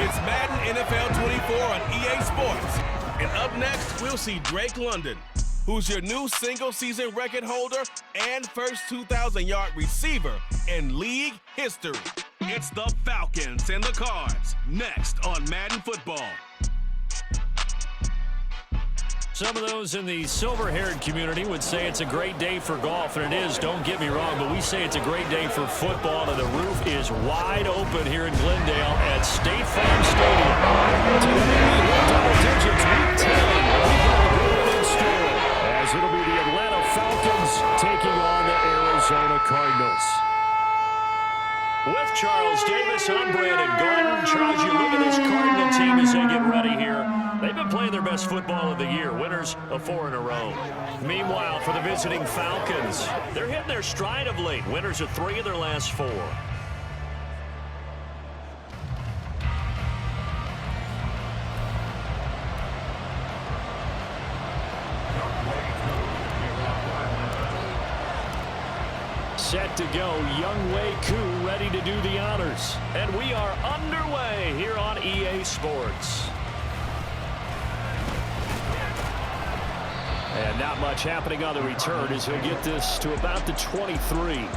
It's Madden NFL 24 on EA Sports. And up next, we'll see Drake London, who's your new single-season record holder and first 2,000-yard receiver in league history. It's the Falcons and the Cards, next on Madden Football. Some of those in the silver-haired community would say it's a great day for golf, and it is, don't get me wrong, but we say it's a great day for football, and the roof is wide open here in Glendale at State Farm Stadium. Today we hit double digits, week 10. We've got a good in store, as it'll be the Atlanta Falcons taking on the Arizona Cardinals. With Charles Davis, I'm Brandon Gordon. Charles, you look at this Cardinal team as they get ready here. They've been playing their best football of the year, winners of 4 in a row. Meanwhile, for the visiting Falcons, they're hitting their stride of late, winners of 3 of their last 4. Set to go, Younghoe Koo ready to do the honors. And we are underway here on EA Sports. And not much happening on the return as he'll get this to about the 23.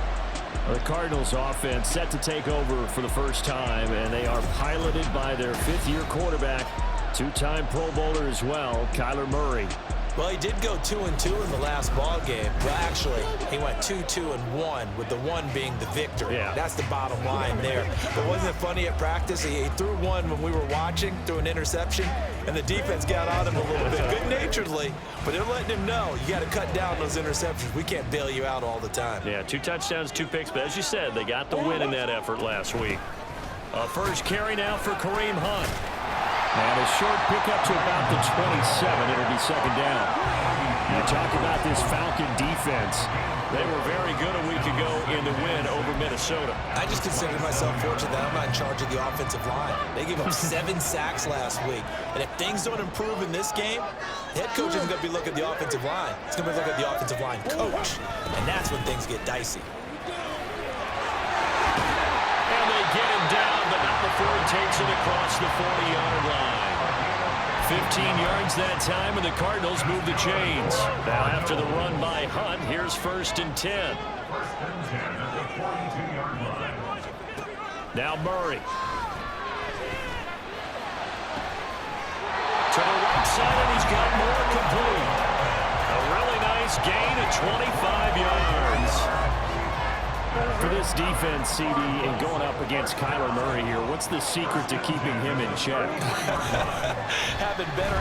The Cardinals offense set to take over for the first time, and they are piloted by their 5th-year quarterback, 2-time Pro Bowler as well, Kyler Murray. Well, he did go 2-2 in the last ball game. Well, actually, he went 2-2-1, with the 1 being the victory. Yeah. That's the bottom line there. But wasn't it funny at practice? He threw one when we were watching, threw an interception, and the defense got on him a little bit, good-naturedly. But they're letting him know, you got to cut down those interceptions. We can't bail you out all the time. Yeah, 2 touchdowns, 2 picks. But as you said, they got the win in that effort last week. First carry now for Kareem Hunt. And a short pickup to about the 27. It'll be second down. You talk about this Falcon defense. They were very good a week ago in the win over Minnesota. I just consider myself fortunate that I'm not in charge of the offensive line. They gave up 7 sacks last week. And if things don't improve in this game, the head coach isn't going to be looking at the offensive line. He's going to be looking at the offensive line coach. And that's when things get dicey. And they get him down, but not before he takes it across the 40-yard line. 15 yards that time, and the Cardinals move the chains. Now after the run by Hunt, here's 1st and 10. Now Murray. To the right side, and he's got more complete. A really nice gain of 25 yards. For this defense, CD, and going up against Kyler Murray here, what's the secret to keeping him in check? Having better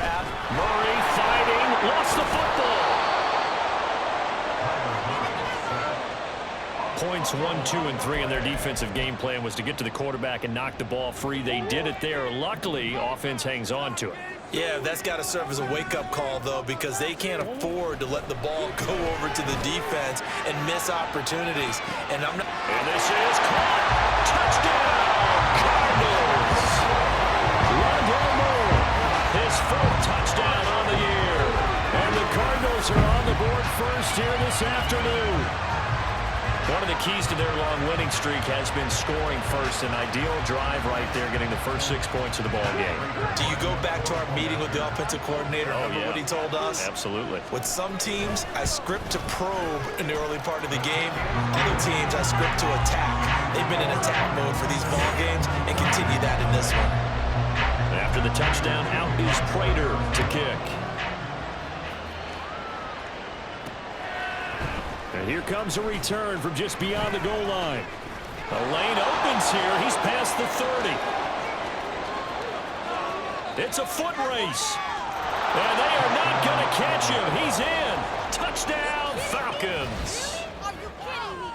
Murray fighting, lost the football. Points 1, 2, and 3 in their defensive game plan was to get to the quarterback and knock the ball free. They did it there. Luckily, offense hangs on to it. Yeah, that's got to serve as a wake-up call, though, because they can't afford to let the ball go over to the defense and miss opportunities. And this is caught. Touchdown, Cardinals. Rondale Moore, his 4th touchdown on the year. And the Cardinals are on the board first here this afternoon. One of the keys to their long winning streak has been scoring first. An ideal drive right there, getting the first 6 points of the ball game. Do you go back to our meeting with the offensive coordinator? Remember what he told us? Absolutely. With some teams, I script to probe in the early part of the game. Other teams, I script to attack. They've been in attack mode for these ball games and continue that in this one. After the touchdown, out is Prater to kick. And here comes a return from just beyond the goal line. The lane opens here. He's past the 30. It's a foot race. And they are not going to catch him. He's in. Touchdown, Falcons. Are you kidding me?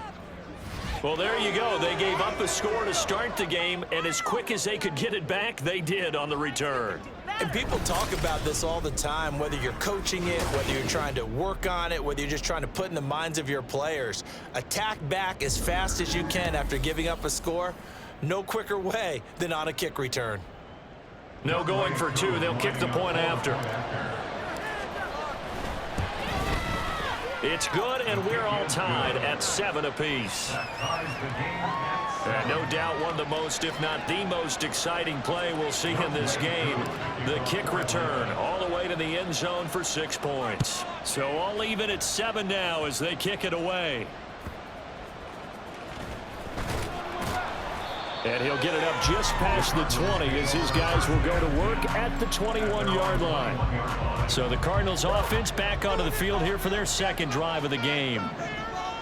Well, there you go. They gave up a score to start the game, and as quick as they could get it back, they did on the return. And people talk about this all the time, whether you're coaching it, whether you're trying to work on it, whether you're just trying to put in the minds of your players. Attack back as fast as you can after giving up a score. No quicker way than on a kick return. No going for 2. They'll kick the point after. It's good, and we're all tied at 7 apiece. And no doubt one of the most, if not the most exciting play we'll see in this game. The kick return all the way to the end zone for 6 points. So all even at 7 now as they kick it away. And he'll get it up just past the 20 as his guys will go to work at the 21-yard line. So the Cardinals offense back onto the field here for their second drive of the game.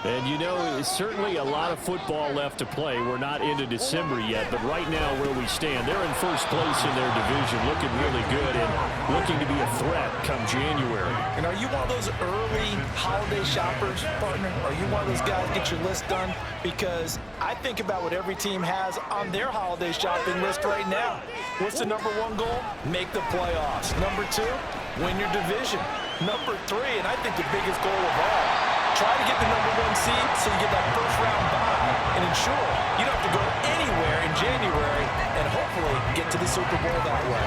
And, you know, it's certainly a lot of football left to play. We're not into December yet, but right now where we stand, they're in first place in their division, looking really good and looking to be a threat come January. And are you one of those early holiday shoppers, partner? Are you one of those guys get your list done? Because I think about what every team has on their holiday shopping list right now. What's the number 1 goal? Make the playoffs. Number 2, win your division. Number 3, and I think the biggest goal of all, try to get the number 1 seed so you get that first-round bye and ensure you don't have to go anywhere in January and hopefully get to the Super Bowl that way.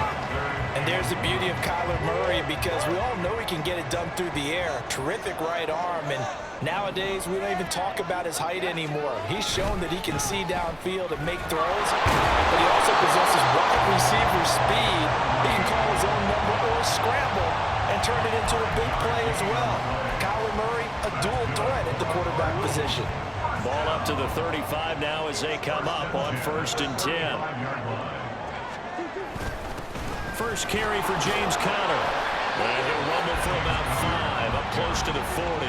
And there's the beauty of Kyler Murray because we all know he can get it done through the air. Terrific right arm, and nowadays we don't even talk about his height anymore. He's shown that he can see downfield and make throws, but he also possesses wide receiver speed. He can call his own number or scramble and turn it into a big play as well. Kyler Murray, a dual threat at the quarterback position. Ball up to the 35 now as they come up on 1st and 10. First carry for James Conner. And he'll rumble for about 5, up close to the 40.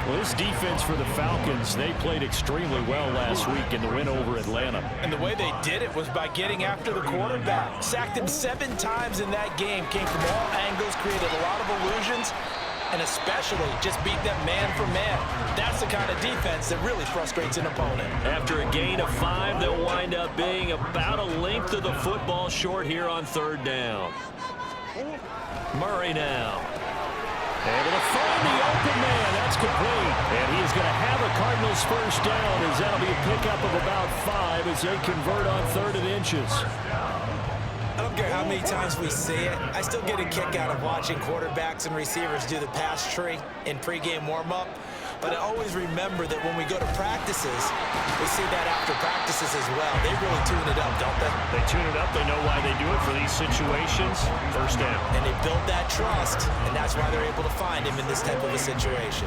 Well, this defense for the Falcons, they played extremely well last week in the win over Atlanta. And the way they did it was by getting after the quarterback. Sacked him 7 times in that game. Came from all angles, created a lot of illusions, and especially just beat them man for man. That's the kind of defense that really frustrates an opponent. After a gain of 5, they'll wind up being about a length of the football short here on 3rd down. Murray now. Able to find the open man. That's complete. And he is going to have a Cardinals first down as that'll be a pickup of about 5 as they convert on 3rd and inches. I don't care how many times we see it. I still get a kick out of watching quarterbacks and receivers do the pass tree in pregame warm-up. But I always remember that when we go to practices, we see that after practices as well. They really tune it up, don't they? They tune it up. They know why they do it for these situations. First down. And they build that trust, and that's why they're able to find him in this type of a situation.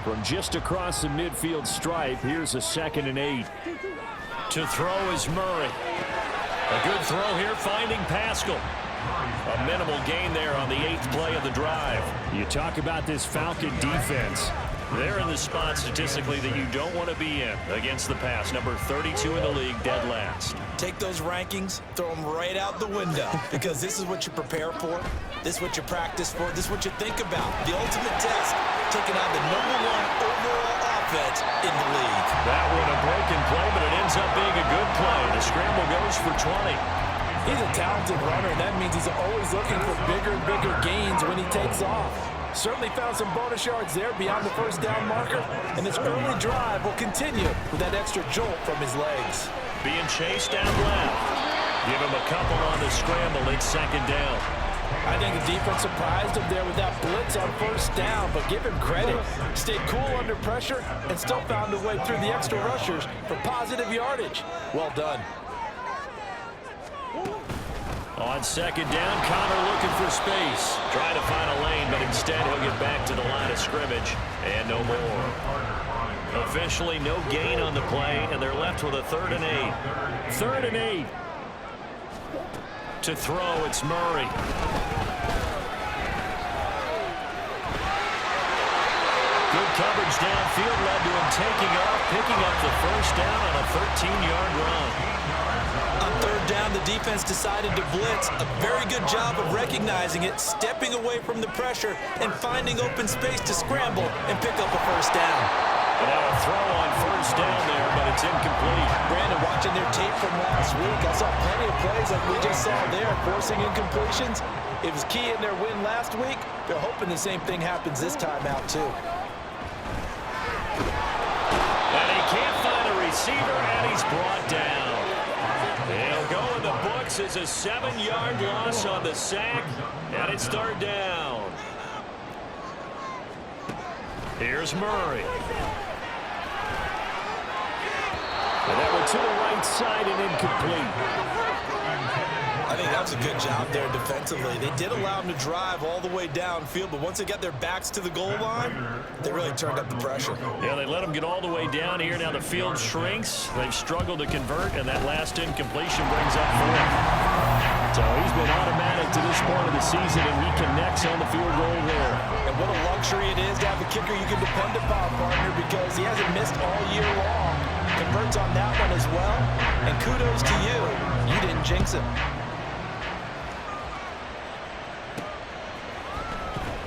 From just across the midfield stripe, here's a 2nd and 8. To throw is Murray. A good throw here, finding Pascal. A minimal gain there on the 8th play of the drive. You talk about this Falcon defense. They're in the spot statistically that you don't want to be in against the pass. Number 32 in the league, dead last. Take those rankings, throw them right out the window, because this is what you prepare for. This is what you practice for. This is what you think about. The ultimate test, taking out the number 1 overall offense in the league. That one a broken play, but it ends up being a good play. The scramble goes for 20. He's a talented runner, and that means he's always looking for bigger and bigger gains when he takes off. Certainly found some bonus yards there beyond the first down marker, and this early drive will continue with that extra jolt from his legs. Being chased down left. Give him a couple on the scramble. It's 2nd down. I think the defense surprised him there with that blitz on first down, but give him credit. Stayed cool under pressure and still found a way through the extra rushers for positive yardage. Well done. On 2nd down, Conner looking for space. Trying to find a lane, but instead he'll get back to the line of scrimmage. And no more. Officially no gain on the play, and they're left with a 3rd and 8. 3rd and 8. To throw, it's Murray. Good coverage downfield led to him taking off, picking up the first down on a 13-yard run. On 3rd down, the defense decided to blitz. A very good job of recognizing it, stepping away from the pressure, and finding open space to scramble and pick up a first down. And now a throw on first down there, but it's incomplete. Brandon, watching their tape from last week, I saw plenty of plays like we just saw there, forcing incompletions. It was key in their win last week. They're hoping the same thing happens this time out, too. And he can't find a receiver, and he's brought down. He'll go in the books as a 7-yard loss on the sack, and it's 3rd down. Here's Murray. And that went to the right side and incomplete. I think that was a good job there defensively. They did allow them to drive all the way downfield, but once they got their backs to the goal line, they really turned up the pressure. Yeah, they let them get all the way down here. Now the field shrinks. They've struggled to convert, and that last incompletion brings up 4. So he's been automatic to this point of the season, and he connects on the field goal there. And what a luxury it is to have a kicker you can depend upon, partner, because he hasn't missed all year long. Converts on that one as well, and kudos to you. You didn't jinx him.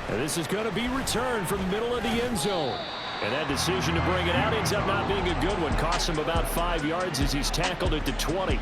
And this is going to be returned from the middle of the end zone. And that decision to bring it out ends up not being a good one. Costs him about 5 yards as he's tackled at the 20.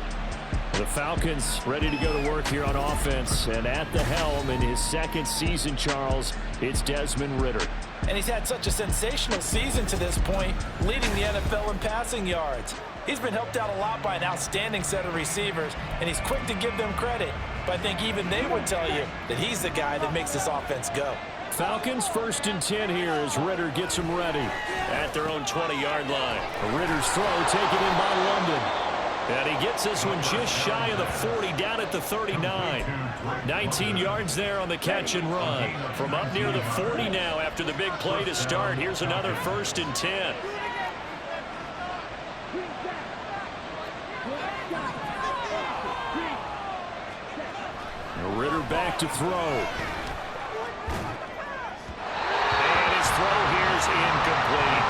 The Falcons ready to go to work here on offense. And at the helm in his second season, Charles, it's Desmond Ridder. And he's had such a sensational season to this point, leading the NFL in passing yards. He's been helped out a lot by an outstanding set of receivers, and he's quick to give them credit. But I think even they would tell you that he's the guy that makes this offense go. Falcons 1st and 10 here as Ridder gets them ready at their own 20-yard line. Ridder's throw taken in by London. And he gets this one just shy of the 40, down at the 39. 19 yards there on the catch and run. From up near the 40 now after the big play to start. Here's another 1st and 10. Ridder back to throw. And his throw here is incomplete.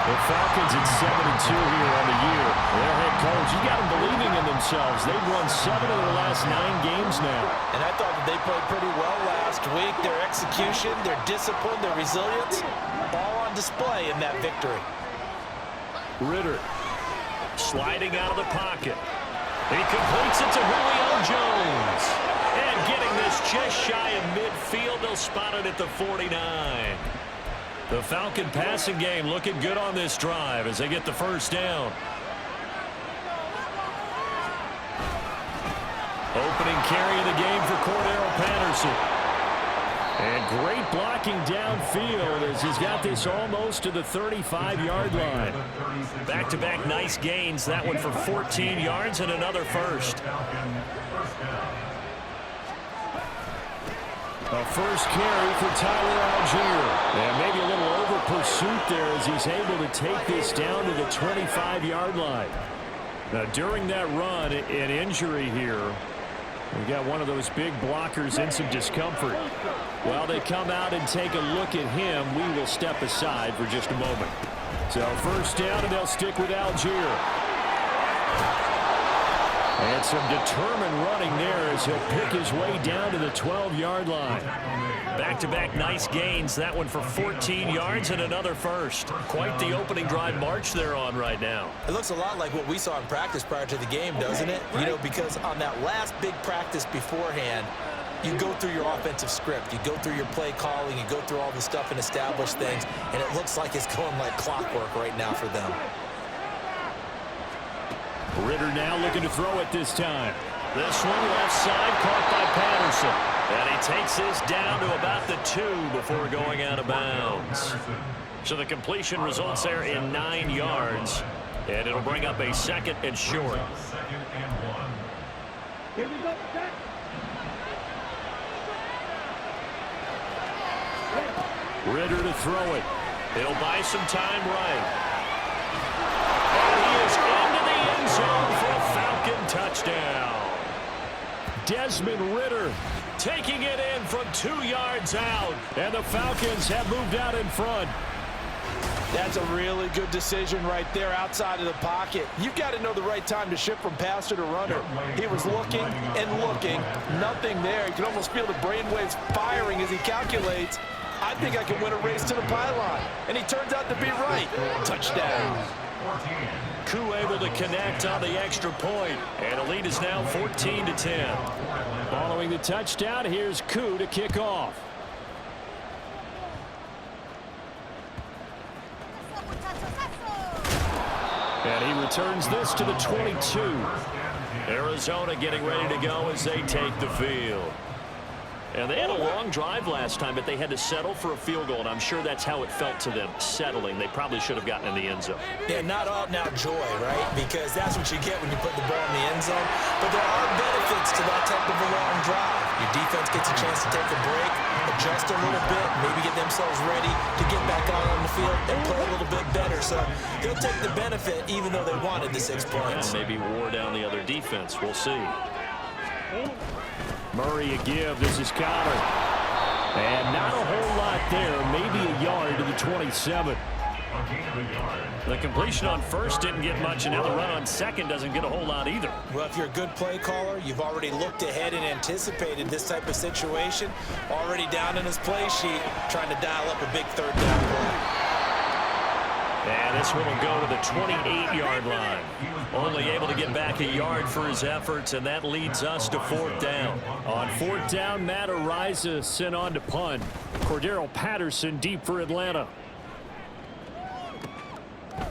The Falcons at 7-2 here on the year. Their head coach, you got them believing in themselves. They've won 7 of their last 9 games now. And I thought that they played pretty well last week. Their execution, their discipline, their resilience, all on display in that victory. Ridder sliding out of the pocket. He completes it to Julio Jones. And getting this just shy of midfield, they'll spot it at the 49. The Falcon passing game looking good on this drive as they get the first down. Opening carry of the game for Cordero Patterson. And great blocking downfield as he's got this almost to the 35-yard line. Back-to-back nice gains. That one for 14 yards and another first. A first carry for Tyler Algier. And maybe a little over pursuit there as he's able to take this down to the 25-yard line. Now, during that run, an injury here. We got one of those big blockers in some discomfort. While they come out and take a look at him, we will step aside for just a moment. So first down, and they'll stick with Algier. And some determined running there as he'll pick his way down to the 12-yard line. Back-to-back nice gains. That one for 14 yards and another first. Quite the opening drive march they're on right now. It looks a lot like what we saw in practice prior to the game, doesn't it? You know, because on that last big practice beforehand, you go through your offensive script. You go through your play calling. You go through all the stuff and establish things. And it looks like it's going like clockwork right now for them. Ridder now looking to throw it this time. This one left side caught by Patterson. And he takes this down to about the 2 before going out of bounds. So the completion results there in 9 yards. And it'll bring up a 2nd and short. Here we go. Ridder to throw it. He'll buy some time right. And he is into the end zone for a Falcon touchdown. Desmond Ridder taking it in from 2 yards out. And the Falcons have moved out in front. That's a really good decision right there outside of the pocket. You've got to know the right time to shift from passer to runner. He was looking and looking. Nothing there. You can almost feel the brainwaves firing as he calculates. I think I can win a race to the pylon. And he turns out to be right. Touchdown. Koo able to connect on the extra point. And the lead is now 14-10. Following the touchdown, here's Koo to kick off. And he returns this to the 22. Arizona getting ready to go as they take the field. And they had a long drive last time, but they had to settle for a field goal, and I'm sure that's how it felt to them, settling. They probably should have gotten in the end zone. Yeah, not all now joy, right? Because that's what you get when you put the ball in the end zone. But there are benefits to that type of a long drive. Your defense gets a chance to take a break, adjust a little bit, maybe get themselves ready to get back out on the field and play a little bit better. So they'll take the benefit even though they wanted the 6 points. And maybe wore down the other defense. We'll see. Murray a give. This is Connor. And not a whole lot there. Maybe a yard to the 27. The completion on first didn't get much, and now the run on second doesn't get a whole lot either. Well, if you're a good play caller, you've already looked ahead and anticipated this type of situation. Already down in his play sheet, trying to dial up a big third down play. And this one will go to the 28-yard line. Only able to get back a yard for his efforts, and that leads us to 4th down. On 4th down, Matt Ariza sent on to punt. Cordero Patterson deep for Atlanta.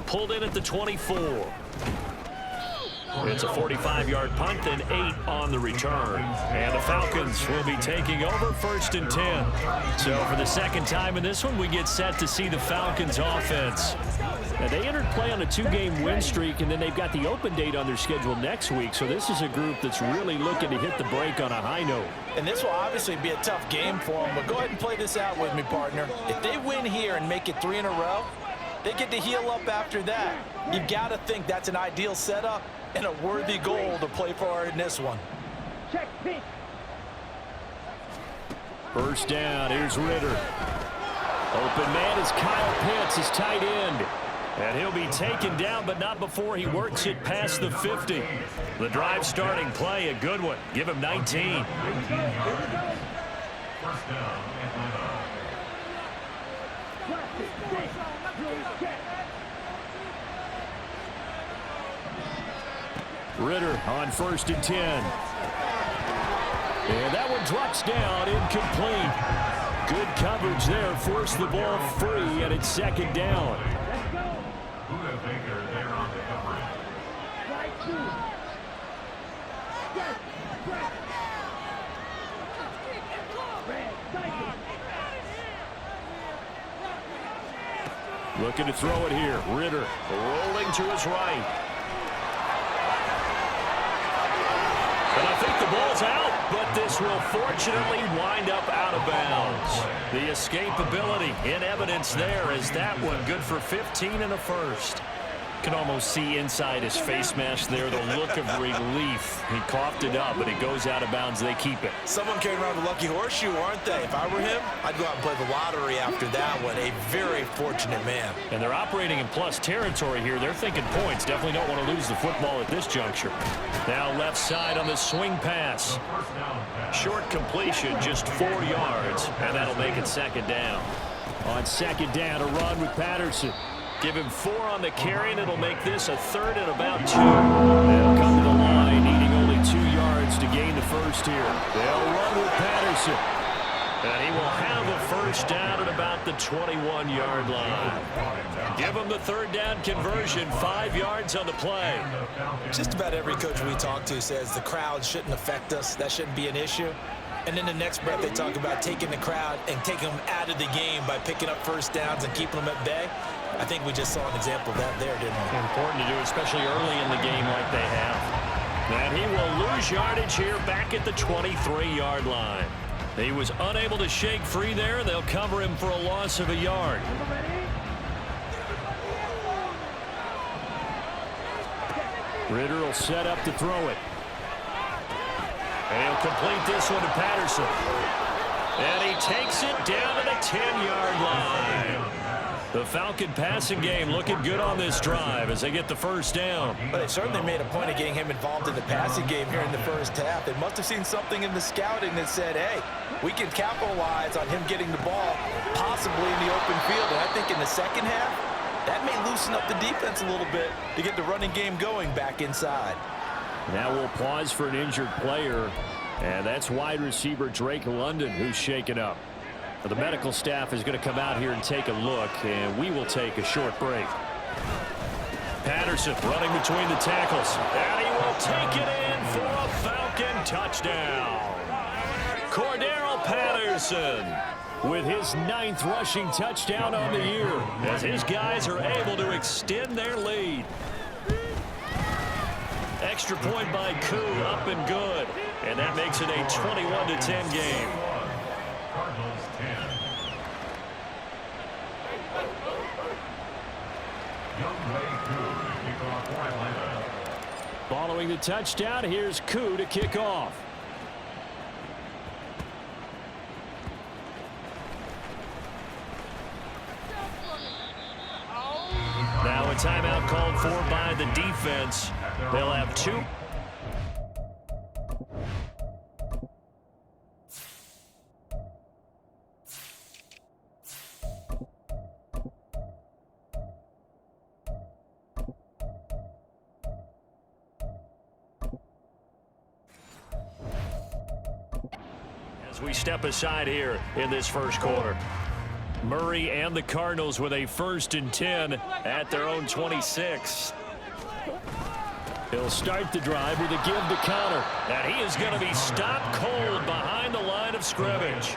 Pulled in at the 24. It's a 45-yard punt, then 8 on the return. And the Falcons will be taking over 1st and 10. So for the second time in this one, we get set to see the Falcons offense. Now, they entered play on a 2-game win streak, and then they've got the open date on their schedule next week. So this is a group that's really looking to hit the break on a high note. And this will obviously be a tough game for them, but go ahead and play this out with me, partner. If they win here and make it 3 in a row, they get to heal up after that. You've got to think that's an ideal setup and a worthy goal to play for in this one. First down, here's Ritter. Open man is Kyle Pitts, his tight end. And he'll be taken down, but not before he works it past the 50. The drive starting play, a good one. Give him 19. Ritter on 1st and 10. And that one drops down, incomplete. Good coverage there, forced the ball free, and it's 2nd down. Looking to throw it here. Ritter rolling to his right. And I think the ball's out, but this will fortunately wind up out of bounds. The escapability in evidence there as that one good for 15 and a first. Can almost see inside his face mask there the look of relief. He coughed it up, but it goes out of bounds. They keep it. Someone carrying around a lucky horseshoe, aren't they? If I were him, I'd go out and play the lottery after that one. A very fortunate man. And they're operating in plus territory here. They're thinking points. Definitely don't want to lose the football at this juncture. Now left side on the swing pass. Short completion, just 4 yards, and that'll make it 2nd down. On 2nd down, a run with Patterson. Give him 4 on the carry, and it'll make this a 3rd and about 2. They'll come to the line, needing only 2 yards to gain the first here. They'll run with Patterson. And he will have a first down at about the 21-yard line. Give him the 3rd down conversion, 5 yards on the play. Just about every coach we talk to says the crowd shouldn't affect us. That shouldn't be an issue. And in the next breath, they talk about taking the crowd and taking them out of the game by picking up first downs and keeping them at bay. I think we just saw an example of that there, didn't we? Important to do, especially early in the game like they have. And he will lose yardage here back at the 23-yard line. He was unable to shake free there. They'll cover him for a loss of a yard. Ritter will set up to throw it. And he'll complete this one to Patterson. And he takes it down to the 10-yard line. The Falcon passing game looking good on this drive as they get the first down. But they certainly made a point of getting him involved in the passing game here in the first half. They must have seen something in the scouting that said, hey, we can capitalize on him getting the ball possibly in the open field. And I think in the second half, that may loosen up the defense a little bit to get the running game going back inside. Now we'll pause for an injured player, and that's wide receiver Drake London who's shaken up. The medical staff is going to come out here and take a look, and we will take a short break. Patterson running between the tackles, and he will take it in for a Falcon touchdown. Cordero Patterson Peterson with his 9th rushing touchdown on the year as his guys are able to extend their lead. Extra point by Koo, up and good. And that makes it a 21-10 game. Cardinals 10. Following the touchdown, here's Koo to kick off. Now a timeout called for by the defense. They'll have 2. As we step aside here in this first quarter. Murray and the Cardinals with a 1st and 10 at their own 26. He'll start the drive with a give to counter. And he is going to be stopped cold behind the line of scrimmage.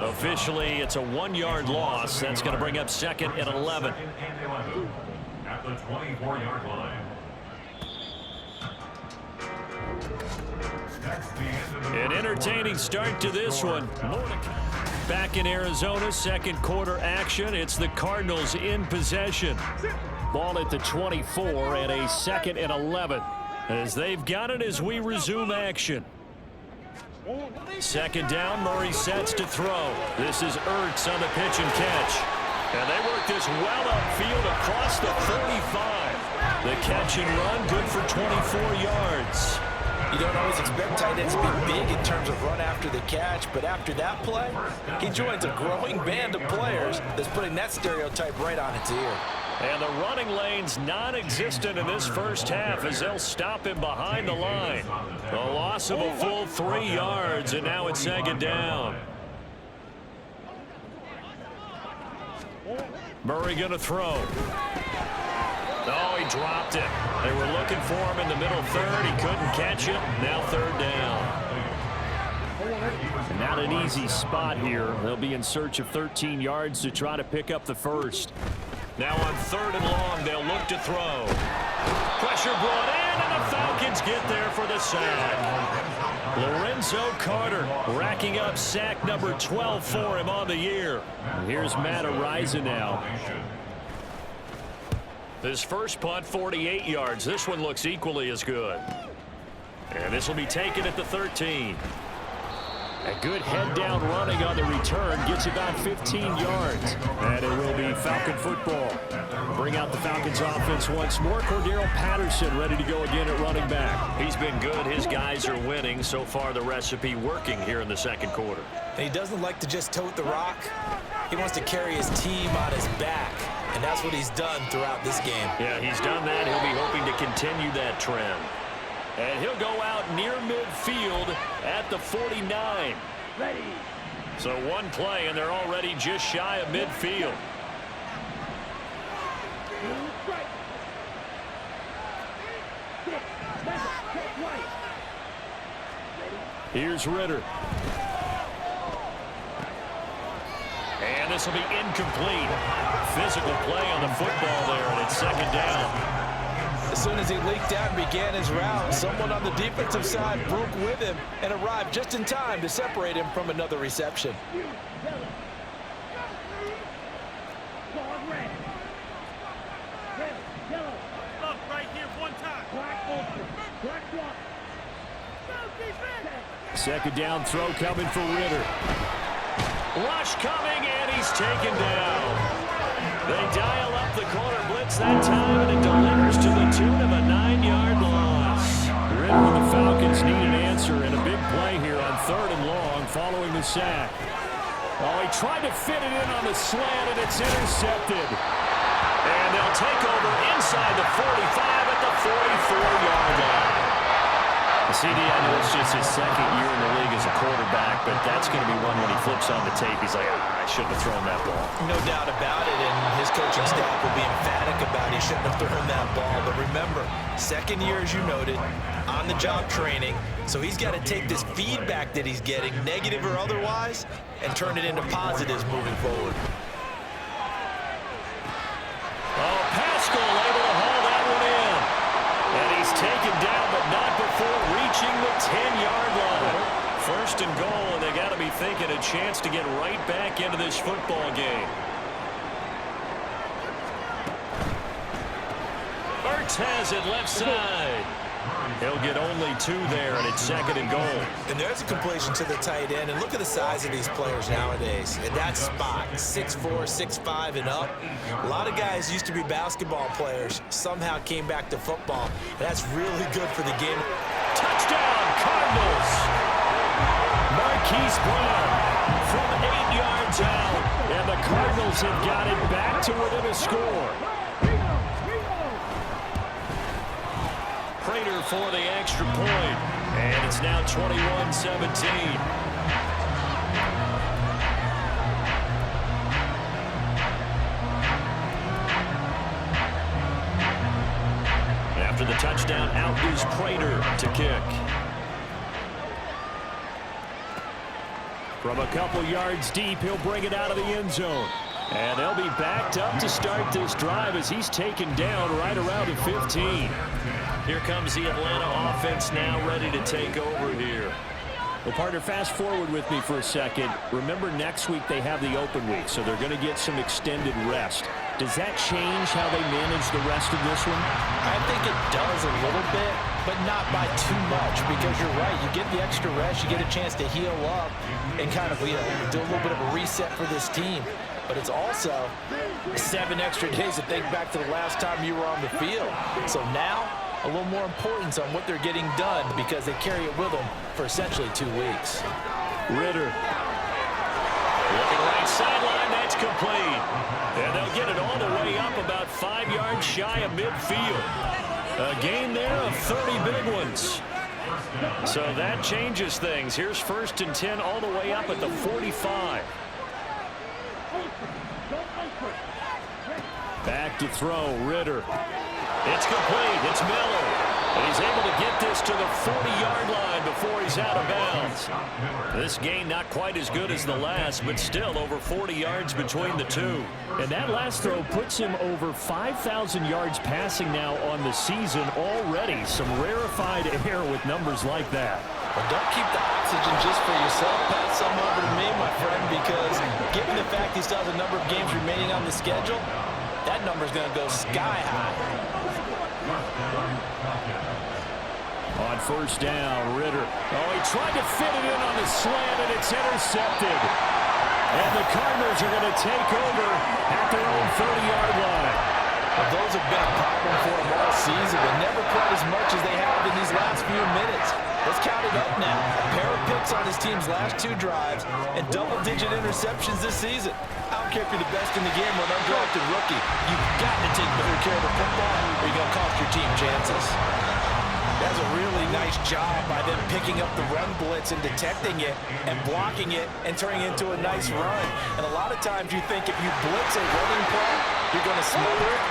Officially, it's a 1-yard loss. That's going to bring up 2nd and 11. At the 24-yard line. An entertaining start to this one. Back in Arizona, second quarter action. It's the Cardinals in possession. Ball at the 24 and a 2nd and 11. As they've got it as we resume action. 2nd down, Murray sets to throw. This is Ertz on the pitch and catch. And they work this well upfield across the 45. The catch and run, good for 24 yards. You don't always expect tight ends to be big in terms of run after the catch, but after that play, he joins a growing band of players that's putting that stereotype right on its ear. And the running lane's non-existent in this first half as they'll stop him behind the line. A loss of a full 3 yards, and now it's 2nd down. Murray going to throw. Oh, he dropped it. They were looking for him in the middle 3rd. He couldn't catch it. Now 3rd down. Not an easy spot here. They'll be in search of 13 yards to try to pick up the 1st. Now on 3rd and long, they'll look to throw. Pressure brought in, and the Falcons get there for the sack. Lorenzo Carter racking up sack number 12 for him on the year. And here's Matt Araiza now. His first punt, 48 yards. This one looks equally as good. And this will be taken at the 13. A good head-down running on the return gets about 15 yards. And it will be Falcon football. Bring out the Falcons offense once more. Cordero Patterson ready to go again at running back. He's been good. His guys are winning. So far, the recipe working here in the second quarter. And he doesn't like to just tote the rock. He wants to carry his team on his back. And that's what he's done throughout this game. Yeah, he's done that. He'll be hoping to continue that trend. And he'll go out near midfield at the 49. Ready. So one play, and they're already just shy of midfield. Here's Ritter. And this will be incomplete. Physical play on the football there, and it's 2nd down. As soon as he leaked out and began his route, someone on the defensive side broke with him and arrived just in time to separate him from another reception. Second down throw coming for Ritter. Rush coming, and he's taken down. They dial up the corner blitz that time, and it delivers to the tune of a 9-yard loss. Ritter and the Falcons need an answer, and a big play here on 3rd and long following the sack. Oh, he tried to fit it in on the slant, and it's intercepted. And they'll take over inside the 45 at the 44-yard line. CD, I know it's just his 2nd year in the league as a quarterback, but that's going to be one when he flips on the tape. He's like, I shouldn't have thrown that ball. No doubt about it, and his coaching staff will be emphatic about he shouldn't have thrown that ball. But remember, 2nd year, as you noted, on on-the-job training, so he's got to take this feedback that he's getting, negative or otherwise, and turn it into positives moving forward. Oh, Pascal able to haul that one in. And he's taken down, but not before reaching the 10-yard line. First and goal, and they got to be thinking a chance to get right back into this football game. Ertz has it left side. He'll get only 2 there, and it's second and goal. And there's a completion to the tight end, and look at the size of these players nowadays. In that spot, 6'4", 6'5", and up. A lot of guys used to be basketball players, somehow came back to football. That's really good for the game. Touchdown, Cardinals! Marquise Brown from 8 yards out, and the Cardinals have got it back to within a score. Prater for the extra point, and it's now 21-17. After the touchdown, out is Prater to kick. From a couple yards deep, he'll bring it out of the end zone. And they'll be backed up to start this drive as he's taken down right around the 15. Here comes the Atlanta offense now ready to take over here. Well, partner, fast forward with me for a second. Remember, next week they have the open week, so they're going to get some extended rest. Does that change how they manage the rest of this one? I think it does a little bit, but not by too much, because you're right. You get the extra rest, you get a chance to heal up and kind of do a little bit of a reset for this team. But it's also 7 extra days to think back to the last time you were on the field. So now, a little more importance on what they're getting done because they carry it with them for essentially 2 weeks. Ritter. Looking right sideline, that's complete. And they'll get it all the way up about 5 yards shy of midfield. A gain there of 30 big ones. So that changes things. Here's 1st and 10 all the way up at the 45. Back to throw, Ritter. It's complete, it's Miller. And he's able to get this to the 40-yard line before he's out of bounds. This gain not quite as good as the last, but still over 40 yards between the two. And that last throw puts him over 5,000 yards passing now on the season already. Some rarefied air with numbers like that. Well, don't keep the oxygen just for yourself. Pass some over to me, my friend, because given the fact he still has a number of games remaining on the schedule, that number's going to go sky high. On 1st down, Ritter. Oh, he tried to fit it in on the slant, and it's intercepted. And the Cardinals are going to take over at their own 30-yard line. Well, those have been a problem for them all season, but never quite as much as they have in these last few minutes. Let's count it up now. A pair of picks on his team's last 2 drives and double-digit interceptions this season. I don't care if you're the best in the game or an undrafted rookie. You've got to take better care of the football or you're going to cost your team chances. That's a really nice job by them picking up the run blitz and detecting it and blocking it and turning it into a nice run. And a lot of times you think if you blitz a running play, you're going to smother it.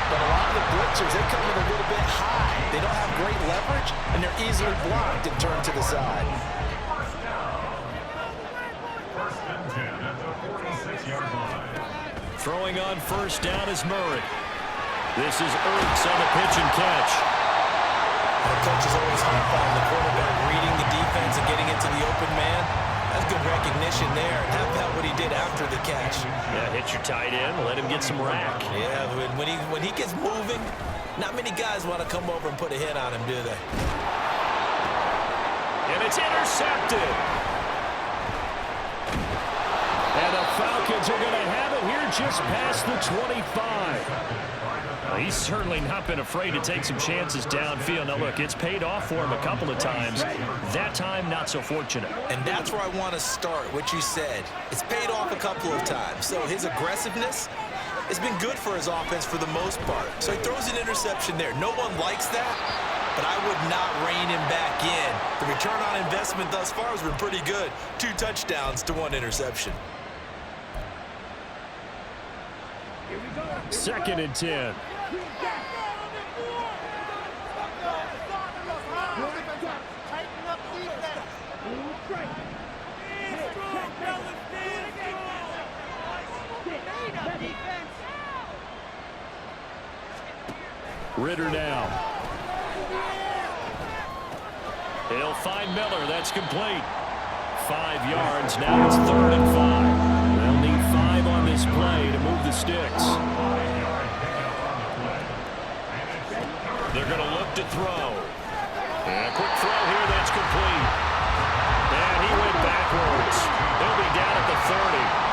But a lot of the blitzers, they come in a little bit high. They don't have great leverage, and they're easily blocked and turned to the side. First and 10 at the 46-yard line. Throwing on 1st down is Murray. This is Ertz on the pitch and catch. The coach is always hot on the quarterback, reading the defense and getting it to the open man. That's good recognition there. How about what he did after the catch? Yeah, hit your tight end, let him get some rack. Yeah, when he gets moving, not many guys want to come over and put a hit on him, do they? And it's intercepted. And the Falcons are going to have it here just past the 25. Well, he's certainly not been afraid to take some chances downfield. Now, look, it's paid off for him a couple of times. That time, not so fortunate. And that's where I want to start, what you said. It's paid off a couple of times. So his aggressiveness has been good for his offense for the most part. So he throws an interception there. No one likes that, but I would not rein him back in. The return on investment thus far has been pretty good. 2 touchdowns to 1 interception. 2nd and 10. Ritter now. He'll find Miller. That's complete. 5 yards. Now it's 3rd and 5. They'll need 5 on this play to move the sticks. They're going to look to throw. And a quick throw here. That's complete. And he went backwards. He'll be down at the 30.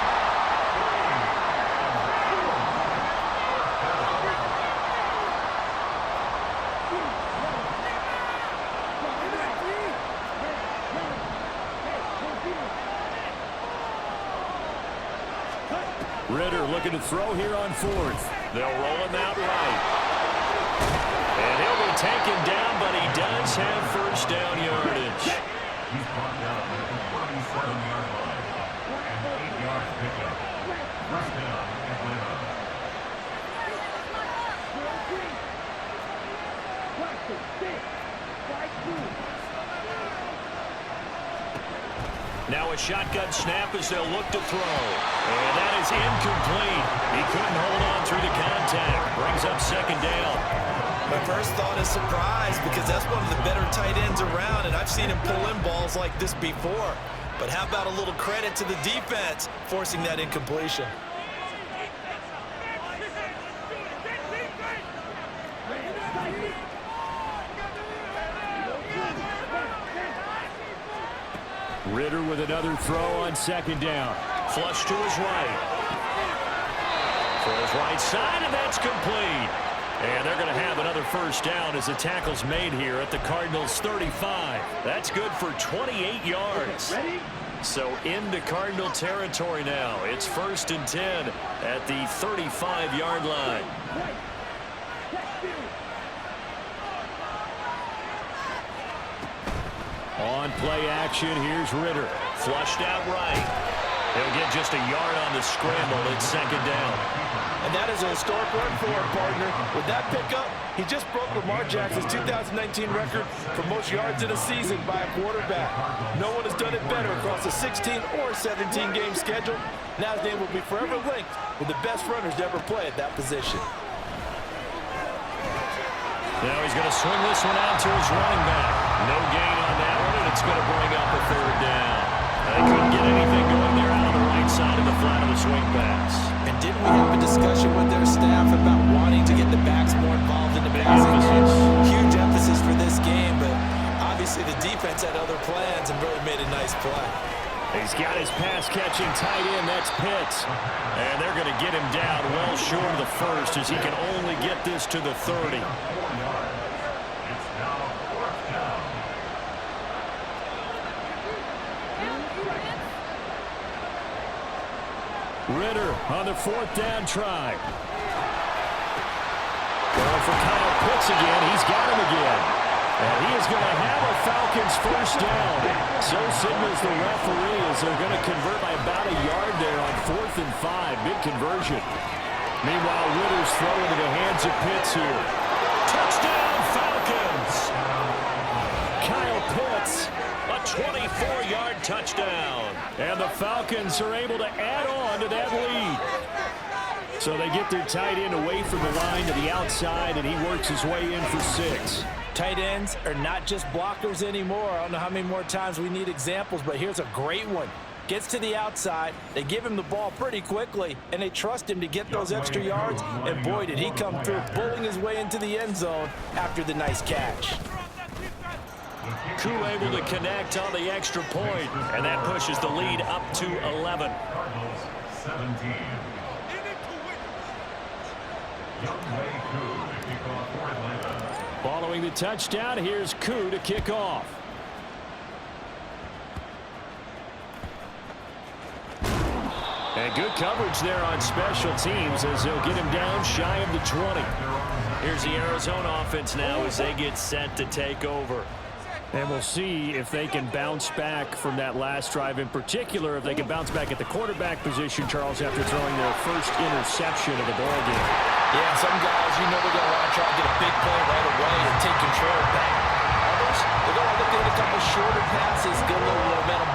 Ritter looking to throw here on 4th. They'll roll him out right. And he'll be taken down, but he does have first down yardage. He's brought down at the 47-yard line. And 8-yard pickup. First down, Atlanta. Now a shotgun snap as they'll look to throw. And that is incomplete. He couldn't hold on through the contact. Brings up 2nd down. My first thought is surprise because that's one of the better tight ends around, and I've seen him pull in balls like this before. But how about a little credit to the defense forcing that incompletion? Ritter with another throw on 2nd down. Flush to his right. For his right side, and that's complete. And they're going to have another first down as the tackle's made here at the Cardinals' 35. That's good for 28 yards. So into Cardinal territory now. It's 1st and 10 at the 35-yard line. On play action, here's Ritter. Flushed out right. He'll get just a yard on the scramble. It's 2nd down. And that is a historic run for him, partner. With that pickup, he just broke Lamar Jackson's 2019 record for most yards in a season by a quarterback. No one has done it better across a 16 or 17-game schedule. Now his name will be forever linked with the best runners to ever play at that position. Now he's going to swing this one out to his running back. No gain on that one, and it's going to bring up a 3rd down. They couldn't get anything going there out on the right side of the flat of the swing pass. And didn't we have a discussion with their staff about wanting to get the backs more involved in the passing game? Huge emphasis for this game, but obviously the defense had other plans and really made a nice play. He's got his pass-catching tight end. That's Pitts. And they're going to get him down well short of the 1st as he can only get this to the 30. It's now 4th down. Ritter on the 4th down try. Going for Kyle Pitts again. He's got him again. And he is going to have a Falcons first down. So signals the referee as they're going to convert by about a yard there on 4th and 5. Big conversion. Meanwhile, Ritter's throwing into the hands of Pitts here. Touchdown, Falcons! Kyle Pitts, a 24-yard touchdown. And the Falcons are able to add on to that lead. So they get their tight end away from the line to the outside, and he works his way in for 6. Tight ends are not just blockers anymore. I don't know how many more times we need examples, but here's a great one. Gets to the outside, they give him the ball pretty quickly, and they trust him to get those extra yards, and boy, did he come through, pulling his way into the end zone after the nice catch. Koo able to connect on the extra point, and that pushes the lead up to 11. Cardinals 17. Youngway Koo to kick off for Atlanta. Following the touchdown, here's Koo to kick off. And good coverage there on special teams as they'll get him down shy of the 20. Here's the Arizona offense now as they get set to take over. And we'll see if they can bounce back from that last drive, in particular if they can bounce back at the quarterback position, Charles, after throwing their first interception of the ballgame. Yeah, some guys, you know, they're going to want to try and get a big play right away and take control back. Others, they're going to look at a couple shorter passes, get a little momentum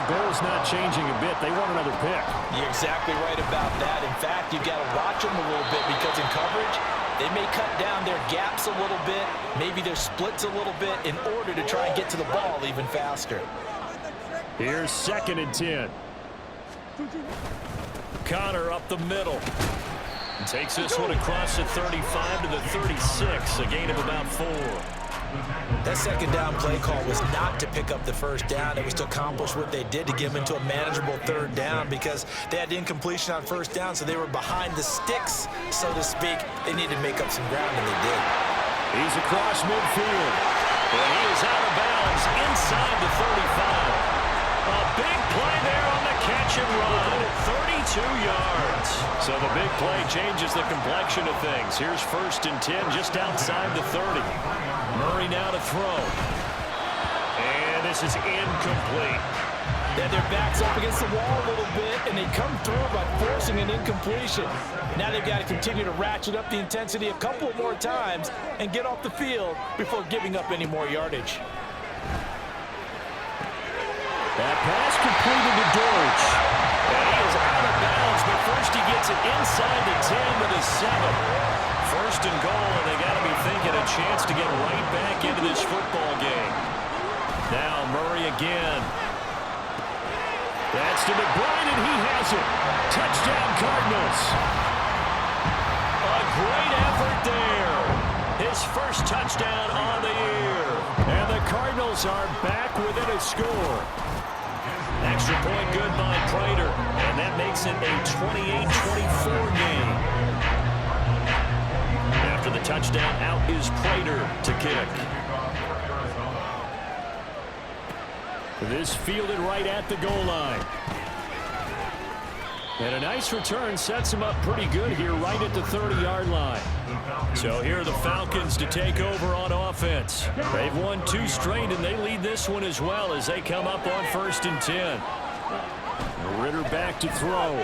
goal's not changing a bit. They want another pick. You're exactly right about that. In fact, you've got to watch them a little bit because in coverage, they may cut down their gaps a little bit, maybe their splits a little bit in order to try and get to the ball even faster. Here's 2nd and 10. Connor up the middle. Takes this one across the 35 to the 36, a gain of about 4. That second down play call was not to pick up the first down. It was to accomplish what they did to get them into a manageable 3rd down because they had incompletion on first down, so they were behind the sticks, so to speak. They needed to make up some ground, and they did. He's across midfield. And he is out of bounds inside the 35. A big play there on the catch and run. 32 yards. So the big play changes the complexion of things. Here's 1st and 10 just outside the 30. Murray now to throw. And this is incomplete. Then their back's up against the wall a little bit, and they come through by forcing an incompletion. Now they've got to continue to ratchet up the intensity a couple more times and get off the field before giving up any more yardage. That pass completed to Dortch. And he is out of bounds, but first he gets it inside the 10 to the 7. 1st and goal, and they got to be thinking a chance to get right back into this football game. Now Murray again. That's to McBride, and he has it. Touchdown, Cardinals. A great effort there. His first touchdown on the year. And the Cardinals are back within a score. Extra point good by Prater, and that makes it a 28-24 game. After the touchdown, out is Prater to kick. This fielded right at the goal line. And a nice return sets him up pretty good here right at the 30-yard line. So here are the Falcons to take over on offense. They've won 2 straight, and they lead this one as well as they come up on 1st and 10. Ritter back to throw.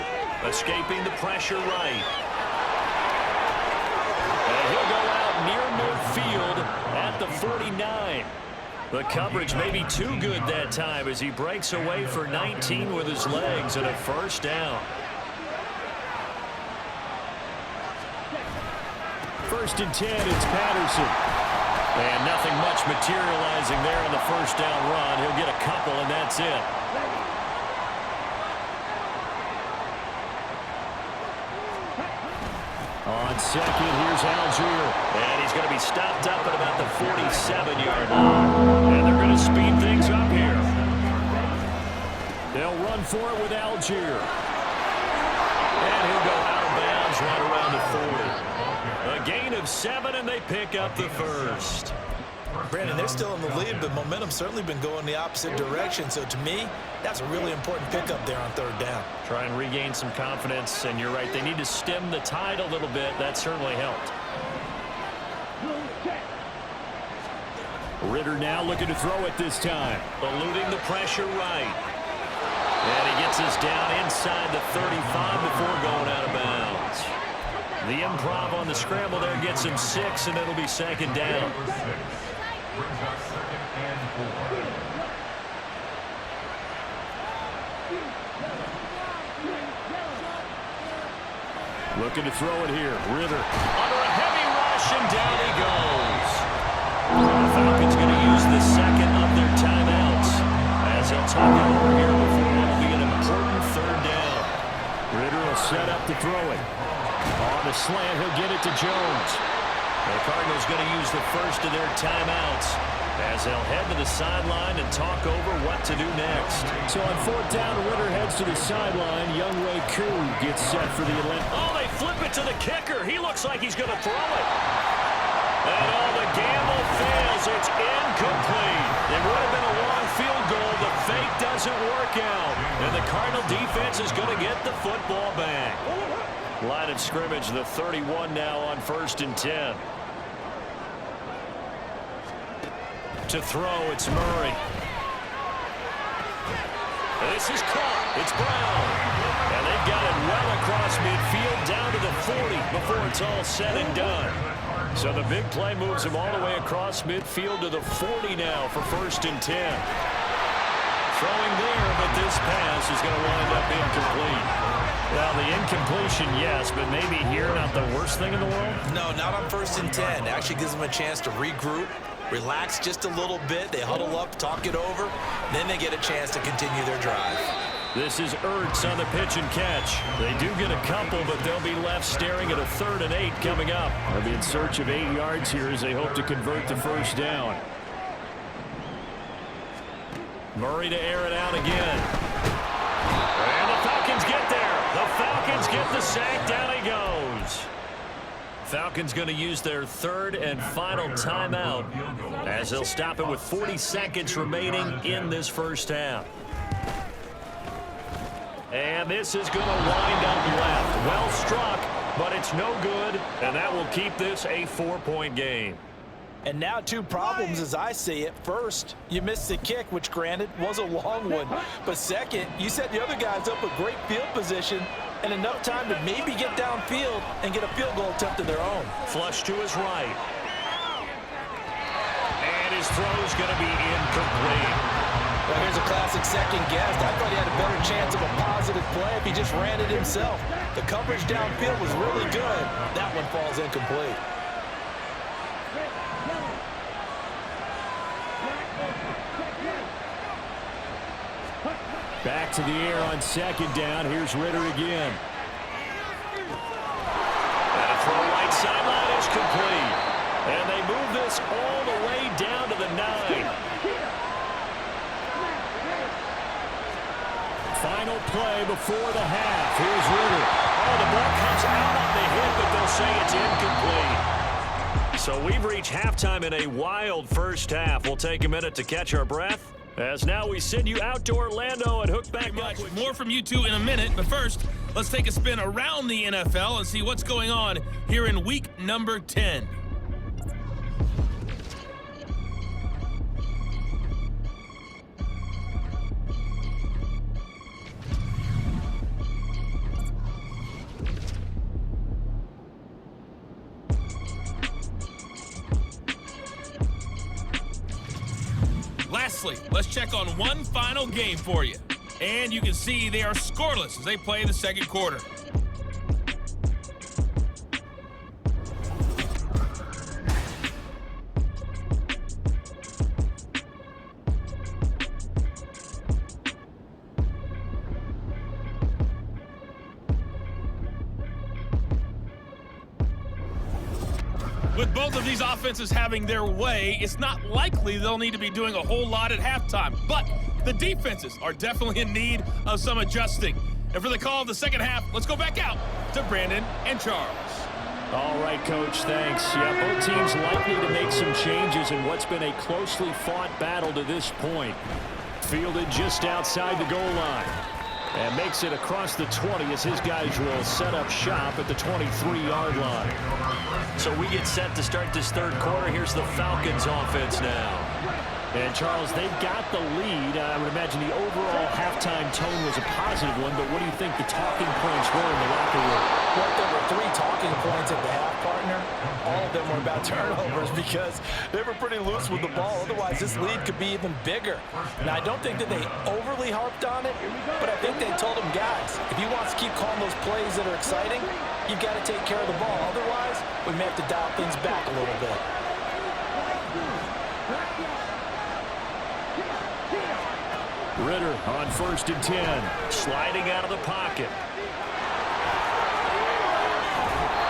Escaping the pressure right. And he'll go out near midfield at the 49. The coverage may be too good that time as he breaks away for 19 with his legs and a 1st down. 1st and 10, it's Patterson. And nothing much materializing there on the 1st down run. He'll get a couple, and that's it. On 2nd, here's Algier. And he's going to be stopped up at about the 47-yard line. And they're going to speed things up here. They'll run for it with Algier. And he'll go out of bounds right around the 40. A gain of 7, and they pick up the 1st. Brandon, they're still in the lead, but momentum's certainly been going the opposite direction. So to me, that's a really important pickup there on 3rd down. Try and regain some confidence, and you're right. They need to stem the tide a little bit. That certainly helped. Ritter now looking to throw it this time. Eluding the pressure right. And he gets us down inside the 35 before going out of bounds. The improv on the scramble there gets him 6, and it'll be 2nd down. Looking to throw it here. Ritter under a heavy rush, and down he goes. The Falcons going to use the 2nd of their timeouts as they'll talk it over here before what will be an important 3rd down. Ritter will set up to throw it. On the slant, he'll get it to Jones. The Cardinals going to use the 1st of their timeouts as they'll head to the sideline and talk over what to do next. So on 4th down, Ritter heads to the sideline. Younghoe Koo gets set for the Atlanta. Oh, they flip it to the kicker. He looks like he's going to throw it. And the gamble fails. It's incomplete. It would have been a long field goal. The fake doesn't work out. And the Cardinal defense is going to get the football back. Line of scrimmage, the 31 now on 1st and 10. To throw, it's Murray. This is caught. It's Brown. And they've got it well across midfield down to the 40 before it's all said and done. So the big play moves him all the way across midfield to the 40 now for 1st and 10. Throwing there, but this pass is going to wind up incomplete. Well, the incompletion, yes, but maybe here not the worst thing in the world? No, not on 1st and 10. Actually gives them a chance to regroup, relax just a little bit. They huddle up, talk it over. Then they get a chance to continue their drive. This is Ertz on the pitch and catch. They do get a couple, but they'll be left staring at a 3rd and 8 coming up. They'll be in search of 8 yards here as they hope to convert the first down. Murray to air it out again. And the Falcons get there. The Falcons get the sack. Down he goes. Falcons going to use their 3rd and final timeout as they'll stop it with 40 seconds remaining in this first half. And this is going to wind up left. Well struck, but it's no good, and that will keep this a 4-point game. And now 2 problems as I see it. First, you missed the kick, which granted was a long one. But second, you set the other guys up with great field position and enough time to maybe get downfield and get a field goal attempt of their own. Flush to his right. And his throw's going to be incomplete. Well, here's a classic second guess. I thought he had a better chance of a positive play if he just ran it himself. The coverage downfield was really good. That one falls incomplete. Back to the air on 2nd down. Here's Ritter again. And a throw right sideline is complete. And they move this all the way down to the 9. Final play before the half. Here's Ritter. Oh, the ball comes out on the hit, but they'll say it's incomplete. So we've reached halftime in a wild first half. We'll take a minute to catch our breath, as now we send you out to Orlando and hook back up. More from you two in a minute, but first, let's take a spin around the NFL and see what's going on here in week number 10. Lastly, let's check on one final game for you. And you can see they are scoreless as they play the second quarter. With both of these offenses having their way, it's not likely they'll need to be doing a whole lot at halftime. But the defenses are definitely in need of some adjusting. And for the call of the second half, let's go back out to Brandon and Charles. All right, Coach, thanks. Yeah, both teams likely to make some changes in what's been a closely fought battle to this point. Fielded just outside the goal line. And makes it across the 20 as his guys will set up shop at the 23-yard line. So we get set to start this third quarter. Here's the Falcons offense now. And, Charles, they've got the lead. I would imagine the overall halftime tone was a positive one, but what do you think the talking points were in the locker room? Well, there were 3 talking points at the half, partner. All of them were about turnovers because they were pretty loose with the ball. Otherwise, this lead could be even bigger. Now, I don't think that they overly harped on it, but I think they told them, guys, if he wants to keep calling those plays that are exciting, you've got to take care of the ball. Otherwise, we may have to dial things back a little bit. Ritter on 1st and 10, sliding out of the pocket.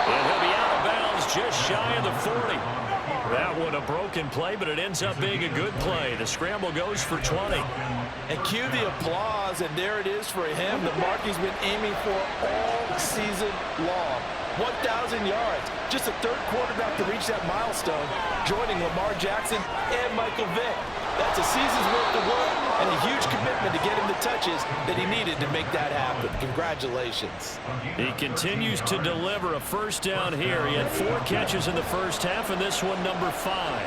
And he'll be out of bounds just shy of the 40. That one a broken play, but it ends up being a good play. The scramble goes for 20. And cue the applause, and there it is for him. The mark he's been aiming for all season long. 1,000 yards. Just the 3rd quarterback to reach that milestone, joining Lamar Jackson and Michael Vick. That's a season's worth of work and a huge commitment to get him the touches that he needed to make that happen. Congratulations. He continues to deliver a first down here. He had 4 catches in the first half, and this one number 5.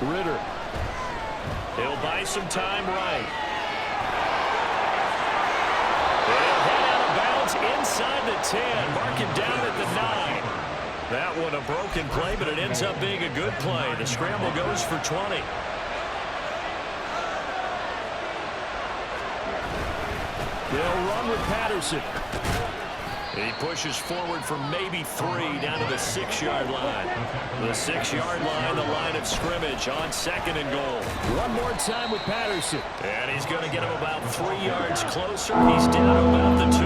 Ritter. He'll buy some time right. They'll head out of bounds inside the 10. Mark him down at the 9. That that one a broken play, but it ends up being a good play. The scramble goes for 20. They'll run with Patterson. He pushes forward for maybe 3 down to the 6-yard line. The 6-yard line, the line of scrimmage on 2nd and goal. One more time with Patterson. And he's going to get him about 3 yards closer. He's down to about the 2.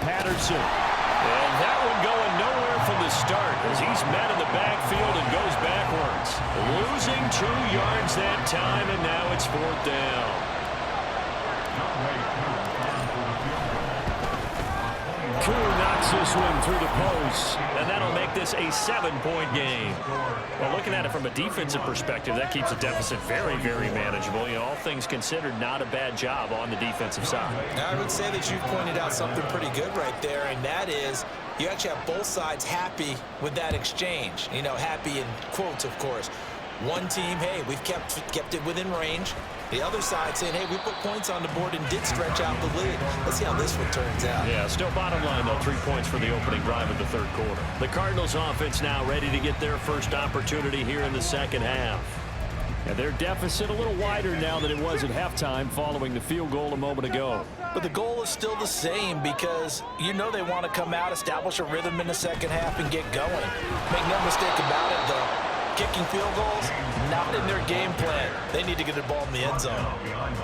Patterson. And that one going nowhere from the start as he's met in the backfield and goes backwards. Losing 2 yards that time, and now it's 4th down. Koo knocks this one through the post. And that'll make this a 7-point game. Well, looking at it from a defensive perspective, that keeps the deficit very, very manageable. You know, all things considered, not a bad job on the defensive side. Now, I would say that you pointed out something pretty good right there, and that is you actually have both sides happy with that exchange. You know, happy in quotes, of course. One team, hey, we've kept it within range. The other side saying, hey, we put points on the board and did stretch out the lead. Let's see how this one turns out. Yeah, still bottom line, though, 3 points for the opening drive of the 3rd quarter. The Cardinals offense now ready to get their first opportunity here in the 2nd half. And their deficit a little wider now than it was at halftime following the field goal a moment ago. But the goal is still the same because you know they want to come out, establish a rhythm in the 2nd half, and get going. Make no mistake about it, though. Kicking field goals, not in their game plan. They need to get the ball in the end zone.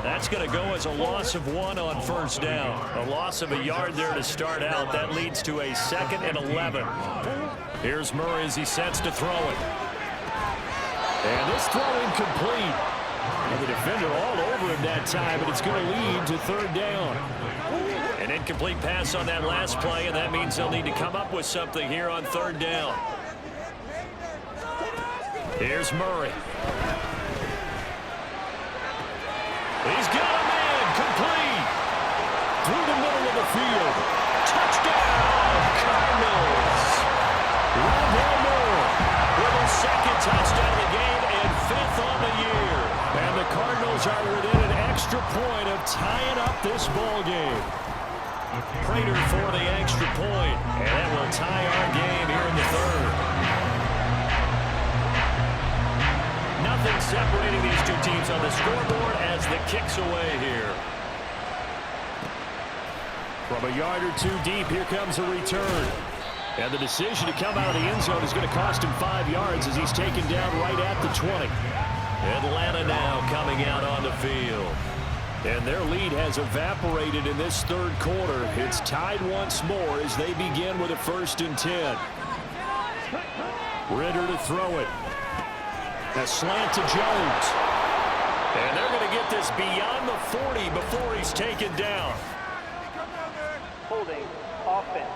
That's going to go as a loss of 1 on 1st down. A loss of a yard there to start out. That leads to a 2nd and 11. Here's Murray as he sets to throw it. And this throw incomplete. And the defender all over him that time, but it's going to lead to 3rd down. An incomplete pass on that last play, and that means they'll need to come up with something here on 3rd down. Here's Murray. He's got a man complete. Through the middle of the field. Touchdown, Cardinals. Rondell Moore With his 2nd touchdown of the game and 5th on the year. And the Cardinals are within an extra point of tying up this ball game. Prater for the extra point, and that will tie our game here in the 3rd. Nothing separating these 2 teams on the scoreboard as the kick's away here. From a yard or 2 deep, here comes a return. And the decision to come out of the end zone is going to cost him 5 yards as he's taken down right at the 20. Atlanta now coming out on the field. And their lead has evaporated in this 3rd quarter. It's tied once more as they begin with a 1st and 10. Ritter to throw it. A slant to Jones. And they're going to get this beyond the 40 before he's taken down. Holding offense.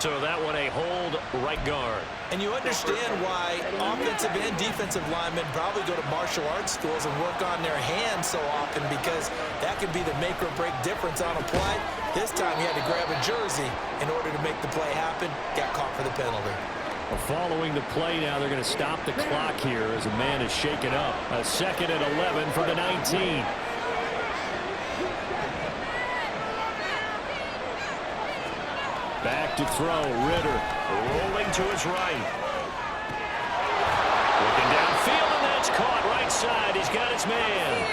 So that one a hold right guard. And you understand why offensive and defensive linemen probably go to martial arts schools and work on their hands so often, because that could be the make or break difference on a play. This time he had to grab a jersey in order to make the play happen. Got caught for the penalty. Well, following the play now, they're going to stop the clock here as a man is shaken up. A 2nd and 11 for the 19. Back to throw, Ritter. Rolling to his right. Looking downfield, and that's caught right side. He's got his man.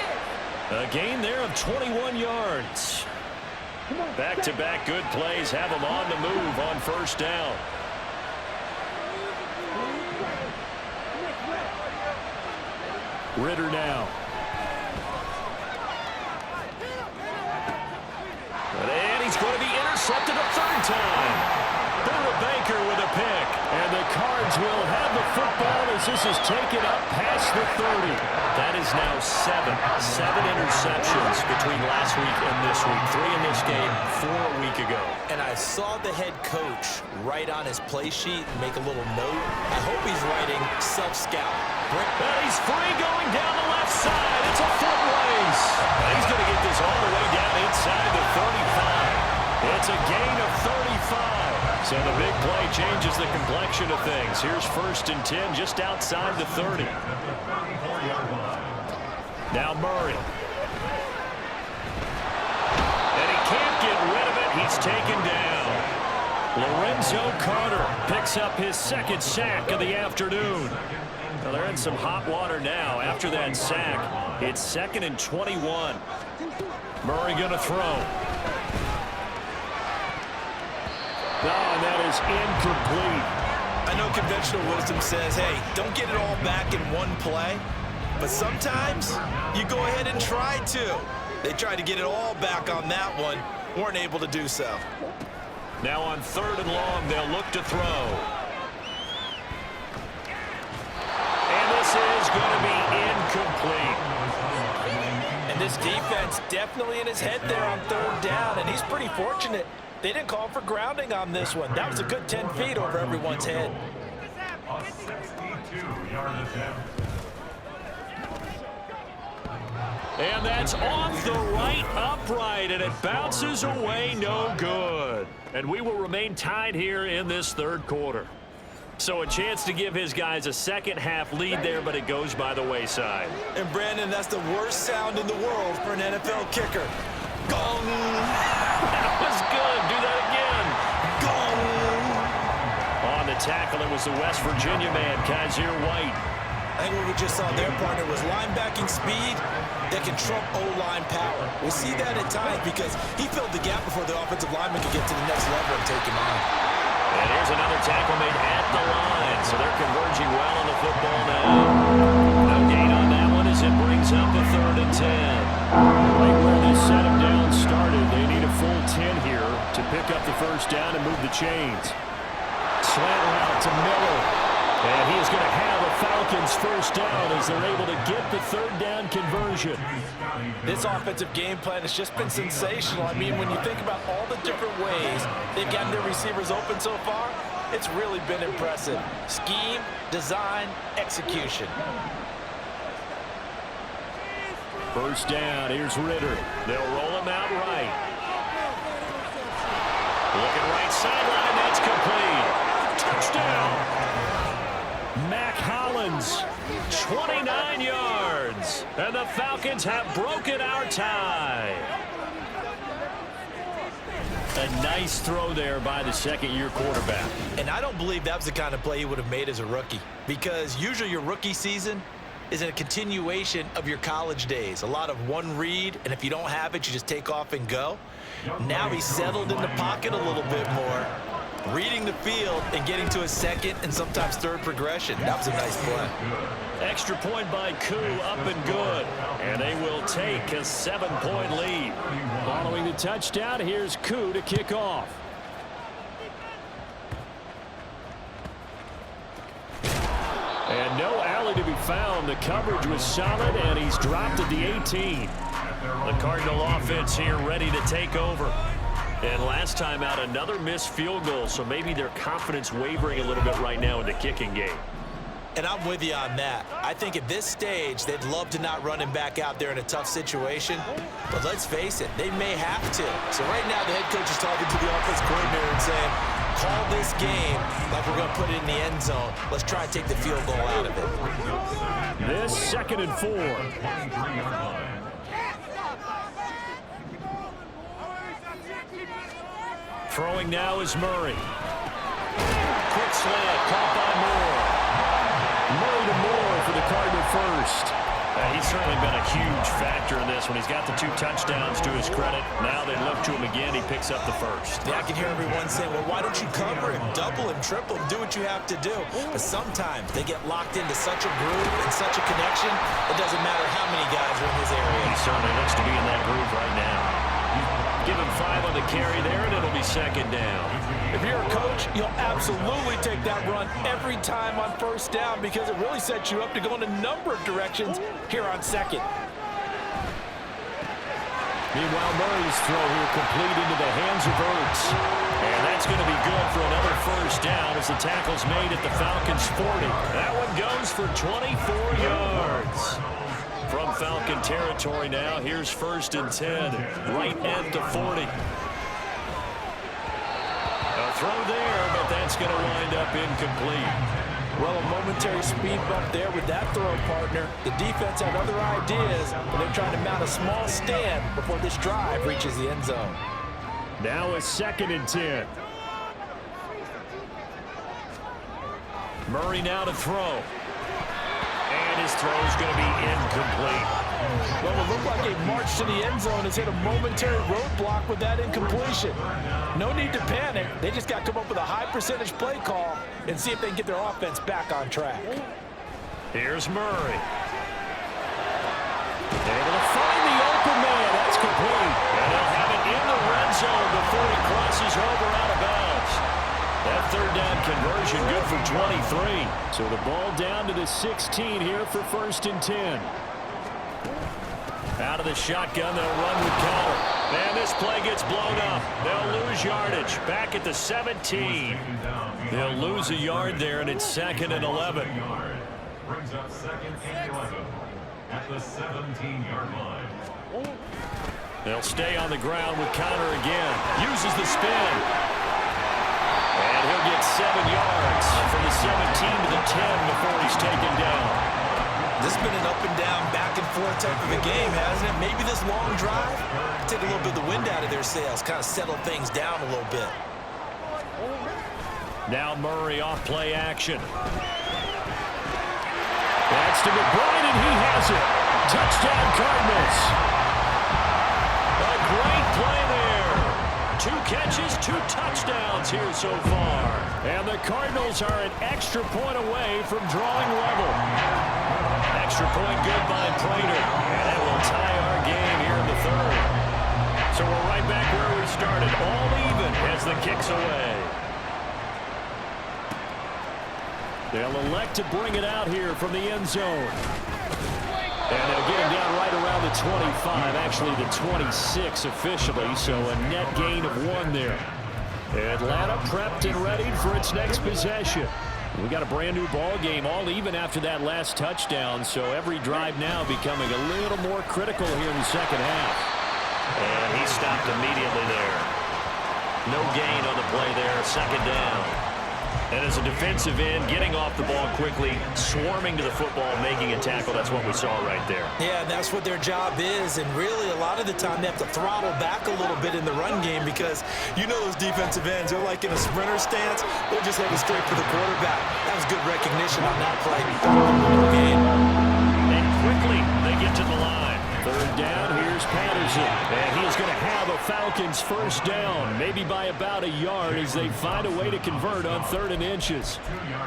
A gain there of 21 yards. Back-to-back good plays have him on the move on 1st down. Ritter now. And he's going to be intercepted a 3rd time. Buda Baker with a pick. And the Cards will have the football as this is taken up past the 30. That is now 7 interceptions between last week and this week. 3 in this game, 4 a week ago. And I saw the head coach write on his play sheet and make a little note. I hope he's writing self-scout. And he's free going down the left side. It's a foot race. And he's going to get this all the way down inside the 35. It's a gain of 35. So the big play changes the complexion of things. Here's 1st and 10 just outside the 30. Now Murray. So Carter picks up his second sack of the afternoon. Well, they're in some hot water now. After that sack, it's 2nd and 21. Murray going to throw. And that is incomplete. I know conventional wisdom says, hey, don't get it all back in one play. But sometimes you go ahead and try to. They tried to get it all back on that one. Weren't able to do so. Now on 3rd and long, they'll look to throw. And this is going to be incomplete. And this defense definitely in his head there on 3rd down, and he's pretty fortunate. They didn't call for grounding on this one. That was a good 10 feet over everyone's head. A 62-yard attempt. And that's off the right upright, and it bounces away no good. And we will remain tied here in this 3rd quarter. So a chance to give his guys a second-half lead there, but it goes by the wayside. And, Brandon, that's the worst sound in the world for an NFL kicker. Gong! That was good. Do that again. Gong! On the tackle, it was the West Virginia man, Kaiser White. I think what we just saw there, partner, was linebacking speed that can trump O-line power. We see that at times because he filled the gap before the offensive lineman could get to the next level and take him on. And here's another tackle made at the line, so they're converging well on the football now. No gain on that one as it brings up the 3rd and 10. Right where this setup down started, they need a full 10 here to pick up the 1st down and move the chains. Slant route to Miller. And he is going to have a Falcons 1st down as they're able to get the 3rd down conversion. This offensive game plan has just been sensational. I mean, when you think about all the different ways they've gotten their receivers open so far, it's really been impressive. Scheme, design, execution. 1st down, here's Ritter. They'll roll him out right. Looking right sideline, that's complete. Touchdown. Mac Hollins, 29 yards. And the Falcons have broken our tie. A nice throw there by the 2nd-year quarterback. And I don't believe that was the kind of play he would have made as a rookie, because usually your rookie season is a continuation of your college days. A lot of one read, and if you don't have it, you just take off and go. Now he's settled in the pocket a little bit more, reading the field and getting to a 2nd and sometimes 3rd progression. That was a nice play. Extra point by Koo, up and good. And they will take a 7-point lead. Following the touchdown, here's Koo to kick off. And no alley to be found. The coverage was solid, and he's dropped at the 18. The Cardinal offense here ready to take over. And last time out, another missed field goal, so maybe their confidence wavering a little bit right now in the kicking game. And I'm with you on that. I think at this stage, they'd love to not run him back out there in a tough situation. But let's face it, they may have to. So right now, the head coach is talking to the offensive coordinator and saying, call this game like we're going to put it in the end zone. Let's try and take the field goal out of it. This 2nd and 4. Throwing now is Murray. Quick slant, caught by Moore. Murray to Moore for the Cardinal 1st. He's certainly been a huge factor in this one. He's got the 2 touchdowns to his credit. Now they look to him again. He picks up the 1st. Yeah, I can hear everyone saying, well, why don't you cover him, double him, triple him, do what you have to do. But sometimes they get locked into such a groove and such a connection, it doesn't matter how many guys are in his area. He certainly looks to be in that groove right now. Give him 5 on the carry there, and it'll be 2nd down. If you're a coach, you'll absolutely take that run every time on 1st down because it really sets you up to go in a number of directions here on 2nd. Meanwhile, Murray's throw here complete into the hands of Ertz. And that's going to be good for another 1st down as the tackle's made at the Falcons' 40. That one goes for 24 yards. From Falcon territory now, here's 1st and 10, right at the 40. A throw there, but that's going to wind up incomplete. Well, a momentary speed bump there with that throw, partner. The defense had other ideas, but they're trying to mount a small stand before this drive reaches the end zone. Now a 2nd and 10. Murray now to throw. And his throw is going to be incomplete. Well, it looked like a march to the end zone has hit a momentary roadblock with that incompletion. No need to panic. They just got to come up with a high percentage play call and see if they can get their offense back on track. Here's Murray. Able to find the open man. That's complete. And they'll have it in the red zone before he crosses over out of bounds. That third down conversion good for 23. So the ball down to the 16 here for 1st and 10. Out of the shotgun, they'll run with counter. And this play gets blown up. They'll lose yardage. Back at the 17. They'll lose a yard there, and it's 2nd and 11. Brings up 2nd and 11 at the 17-yard line. They'll stay on the ground with counter again. Uses the spin. And he'll get 7 yards from the 17 to the 10 before he's taken down. This has been an up and down, back and forth type of a game, hasn't it? Maybe this long drive take a little bit of the wind out of their sails, kind of settle things down a little bit. Now Murray off play action. That's to McBride, and he has it. Touchdown, Cardinals. A great play there. 2 catches, 2 touchdowns here so far. And the Cardinals are an extra point away from drawing level. Extra point good by Prater. And that will tie our game here in the 3rd. So we're right back where we started. All even as the kick's away. They'll elect to bring it out here from the end zone. And they'll get him down right around the 25, actually the 26 officially, so a net gain of 1 there. Atlanta prepped and ready for its next possession. We got a brand new ball game, all even after that last touchdown, so every drive now becoming a little more critical here in the 2nd half. And he stopped immediately there. No gain on the play there, 2nd down. And as a defensive end, getting off the ball quickly, swarming to the football, making a tackle, that's what we saw right there. Yeah, and that's what their job is, and really a lot of the time they have to throttle back a little bit in the run game because you know those defensive ends, they're like in a sprinter stance, they're just heading straight for the quarterback. That was good recognition on that play. And quickly they get to the line. 3rd down, here's Patterson. And he's going to have a Falcons 1st down, maybe by about a yard as they find a way to convert on 3rd and inches.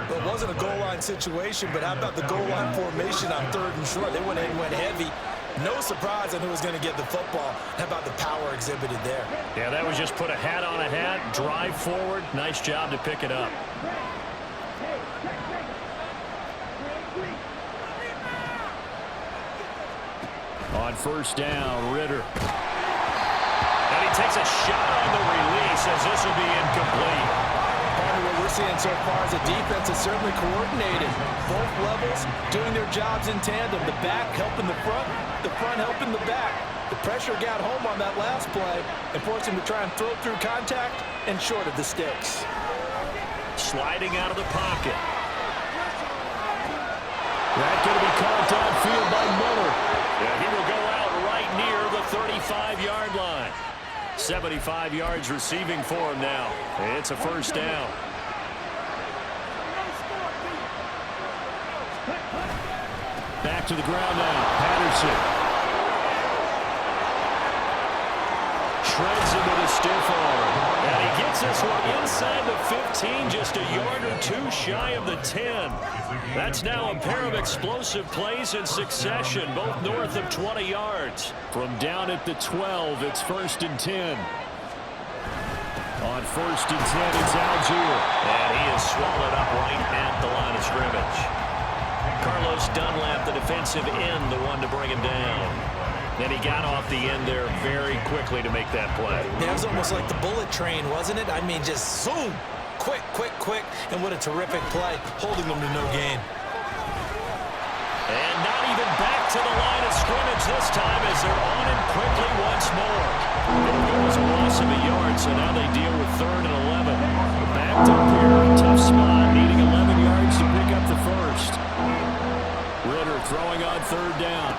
Well, it wasn't a goal line situation, but how about the goal line formation on 3rd and short? They went in and went heavy. No surprise on who was going to get the football. How about the power exhibited there? Yeah, that was just put a hat on a hat, drive forward. Nice job to pick it up. On 1st down, Ritter. And he takes a shot on the release as this will be incomplete. Part of what we're seeing so far is the defense is certainly coordinated. Both levels doing their jobs in tandem. The back helping the front helping the back. The pressure got home on that last play and forced him to try and throw through contact and short of the sticks. Sliding out of the pocket. That's going to be called downfield by Miller. Yeah, he will go out right near the 35-yard line. 75 yards receiving for him now. It's a 1st down. Back to the ground now. Patterson. Shreds into the stiff arm. And he gets this one inside the 15, just a yard or 2 shy of the 10. That's now a pair of explosive plays in succession, both north of 20 yards. From down at the 12, it's 1st and 10. On 1st and 10, it's Algier. And he is swallowed up right at the line of scrimmage. Carlos Dunlap, the defensive end, the one to bring him down. And he got off the end there very quickly to make that play. Yeah, it was almost like the bullet train, wasn't it? I mean, just zoom. Quick, quick, quick. And what a terrific play, holding them to no gain. And not even back to the line of scrimmage this time as they're on him quickly once more. It was a loss of a yard, so now they deal with 3rd and 11. Backed up here, tough spot, needing 11 yards to pick up the 1st. Ritter throwing on 3rd down.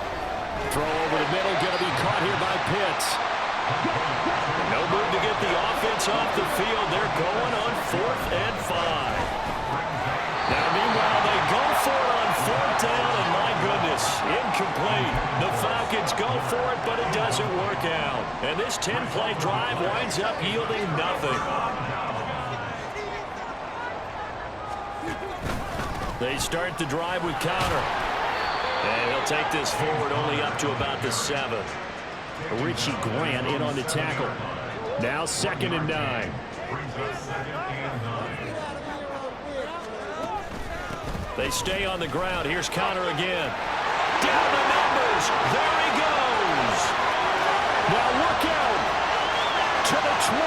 Throw over the middle, going to be caught here by Pitts. No move to get the offense off the field. They're going on 4th and 5. Now, meanwhile, for it, but it doesn't work out. And this 10-play drive winds up yielding nothing. They start the drive with Connor. And he'll take this forward only up to about the 7. Richie Grant in on the tackle. Now 2nd and 9. They stay on the ground. Here's Connor again. Down the numbers. There he goes. Now look out. To the 20.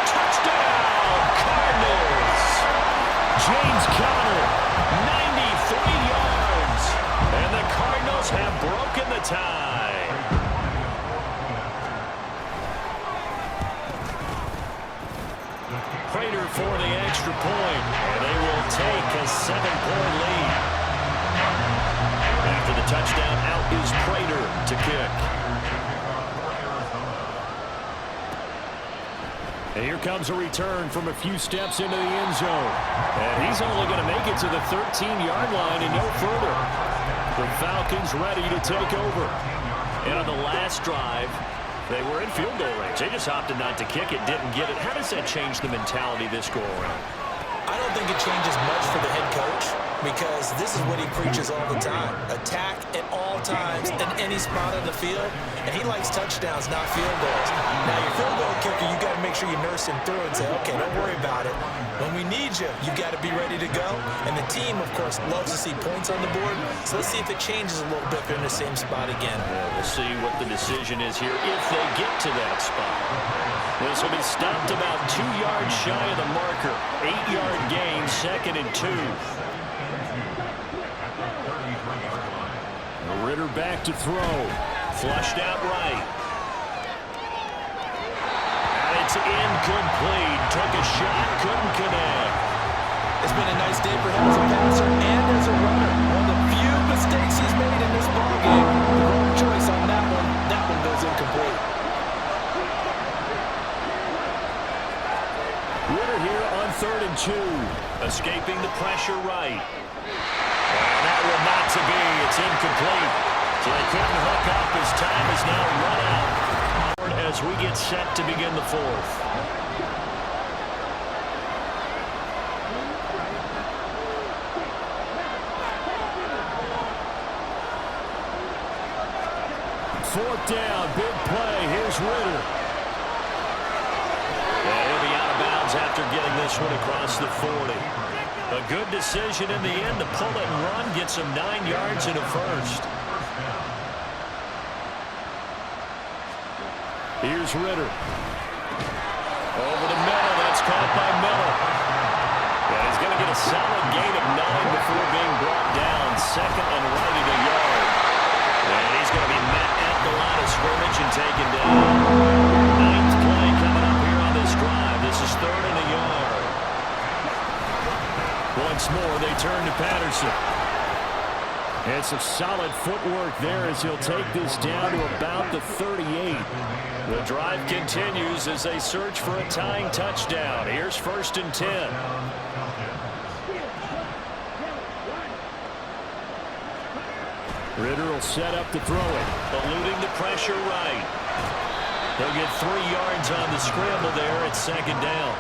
Touchdown, Cardinals. James Conner, 93 yards. And the Cardinals have broken the tie. Prater for the extra point, and they will take a 7-point lead. After the touchdown, out is Prater to kick. And here comes a return from a few steps into the end zone. And he's only going to make it to the 13-yard line and no further. The Falcons ready to take over. And on the last drive, they were in field goal range. They just opted not to kick it, didn't get it. How does that change the mentality this go around? I don't think it changes much for the head coach because this is what he preaches all the time. Attack at all times in any spot on the field, and he likes touchdowns, not field goals. Now, your field goal kicker, you got to make sure you nurse him through and say, okay, don't worry about it. When we need you, you got to be ready to go. And the team, of course, loves to see points on the board. So let's see if it changes a little bit if they're in the same spot again. Yeah, we'll see what the decision is here if they get to that spot. This will be stopped about 2 yards shy of the marker. 8-yard gain, 2nd and 2. Ritter back to throw. Flushed out right. And it's incomplete. Took a shot, couldn't connect. It's been a nice day for him as a passer and as a runner. One of the few mistakes he's made in this ballgame. The wrong choice on that one. That one goes incomplete. Ritter here on 3rd and 2. Escaping the pressure right. And that will not to be. It's incomplete. So they couldn't hook up. His time is now run out as we get set to begin the 4th. Fourth down, big play. Here's Ritter. Yeah, he'll be out of bounds after getting this one across the 40. A good decision in the end to pull it and run, get some 9 yards and a first. Here's Ritter. Over the middle, that's caught by Miller. Yeah, he's going to get a solid gain of 9 before being brought down. 2nd and right at a yard. And he's going to be met at the line of scrimmage and taken down. 9th play coming up here on this drive. This is 3rd and a yard. Once more, they turn to Patterson. And some solid footwork there as he'll take this down to about the 38. The drive continues as they search for a tying touchdown. Here's 1st and 10. Ritter will set up to throw it. Eluding the pressure right. They'll get 3 yards on the scramble there at 2nd down.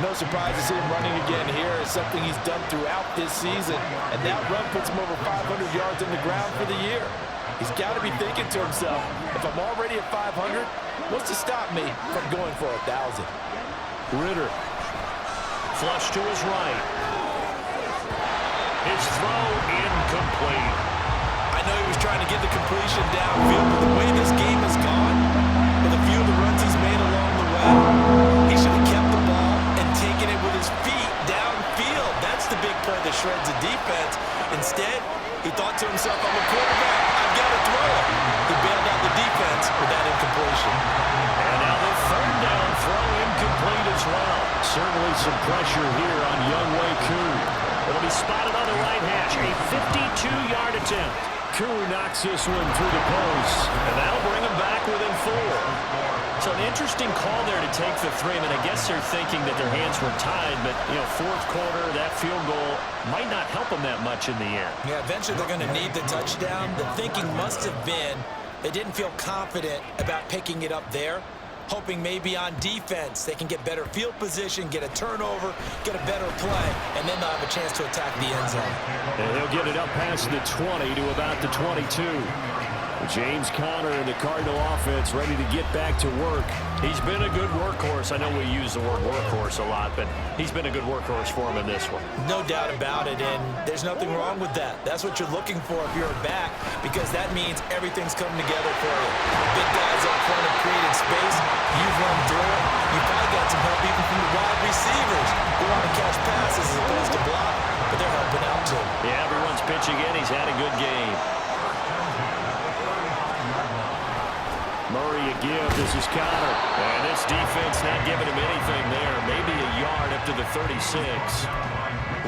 No surprise to see him running again here. It's something he's done throughout this season. And that run puts him over 500 yards on the ground for the year. He's got to be thinking to himself, if I'm already at 500, what's to stop me from going for 1,000? Ritter. Flush to his right. His throw incomplete. I know he was trying to get the completion downfield, but the way this game has gone, with a few of the runs he's made along the way, he should have kept the ball and taken it with his feet downfield. That's the big play that shreds the defense. Instead, he thought to himself, I'm a quarterback, I've got to throw it. He bailed out the defense with that incompletion. And now the 3rd down throw incomplete as well. Certainly some pressure here on Younghoe Koo. It'll be spotted on the right hash. A 52-yard attempt. Koo knocks this one through the post. And that'll bring him back within 4. So an interesting interesting call there to take the 3. I mean, I guess they're thinking that their hands were tied, but, you know, fourth quarter, that field goal might not help them that much in the end. Yeah, eventually they're going to need the touchdown. The thinking must have been they didn't feel confident about picking it up there, hoping maybe on defense they can get better field position, get a turnover, get a better play, and then they'll have a chance to attack the end zone. And he'll get it up past the 20 to about the 22. James Conner and the Cardinal offense ready to get back to work. He's been a good workhorse. I know we use the word workhorse a lot, but he's been a good workhorse for him in this one. No doubt about it, and there's nothing wrong with that. That's what you're looking for if you're a back, because that means everything's coming together for you. Big guys up front have created space. You've run through it. You've probably got some help even from the wide receivers who want to catch passes as opposed to block, but they're helping out too. Yeah, everyone's pitching in. He's had a good game. Murray a give. This is Conner. And this defense not giving him anything there. Maybe a yard up to the 36.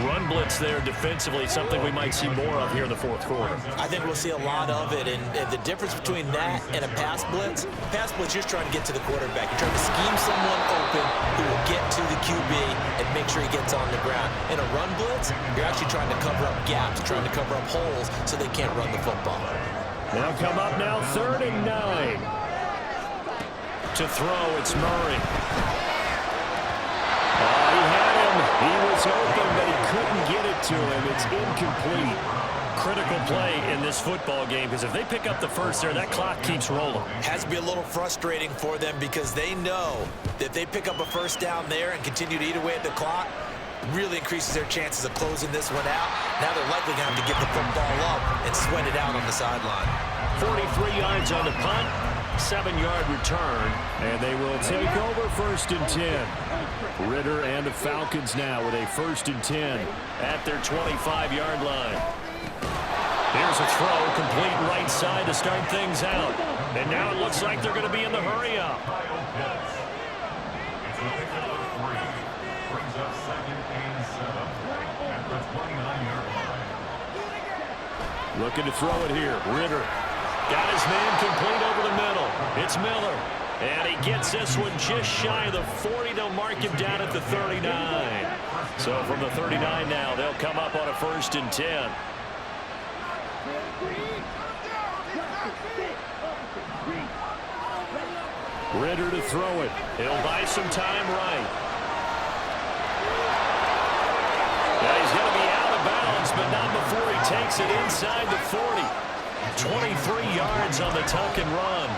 Run blitz there defensively, something we might see more of here in the fourth quarter. I think we'll see a lot of it, and the difference between that and a pass blitz, you're just trying to get to the quarterback. You're trying to scheme someone open who will get to the QB and make sure he gets on the ground. In a run blitz, you're actually trying to cover up gaps, trying to cover up holes so they can't run the football. They'll come up now 3rd and 9. To throw, it's Murray. He had him. He was open, but he couldn't get it to him. It's incomplete. Critical play in this football game, because if they pick up the first there, that clock keeps rolling. Has to be a little frustrating for them because they know that if they pick up a first down there and continue to eat away at the clock, really increases their chances of closing this one out. Now they're likely going to have to give the football up and sweat it out on the sideline. 43 yards on the punt. 7-yard return, and they will take over 1st and 10. Ritter and the Falcons now with a 1st and 10 at their 25-yard line. Here's a throw, complete right side to start things out. And now it looks like they're going to be in the hurry-up. Looking to throw it here. Ritter. Got his man complete over the middle. It's Miller. And he gets this one just shy of the 40. They'll mark him down at the 39. So from the 39 now, they'll come up on a 1st and 10. Ritter to throw it. He'll buy some time right. Now he's going to be out of bounds, but not before he takes it inside the 40. 23 yards on the tuck and run.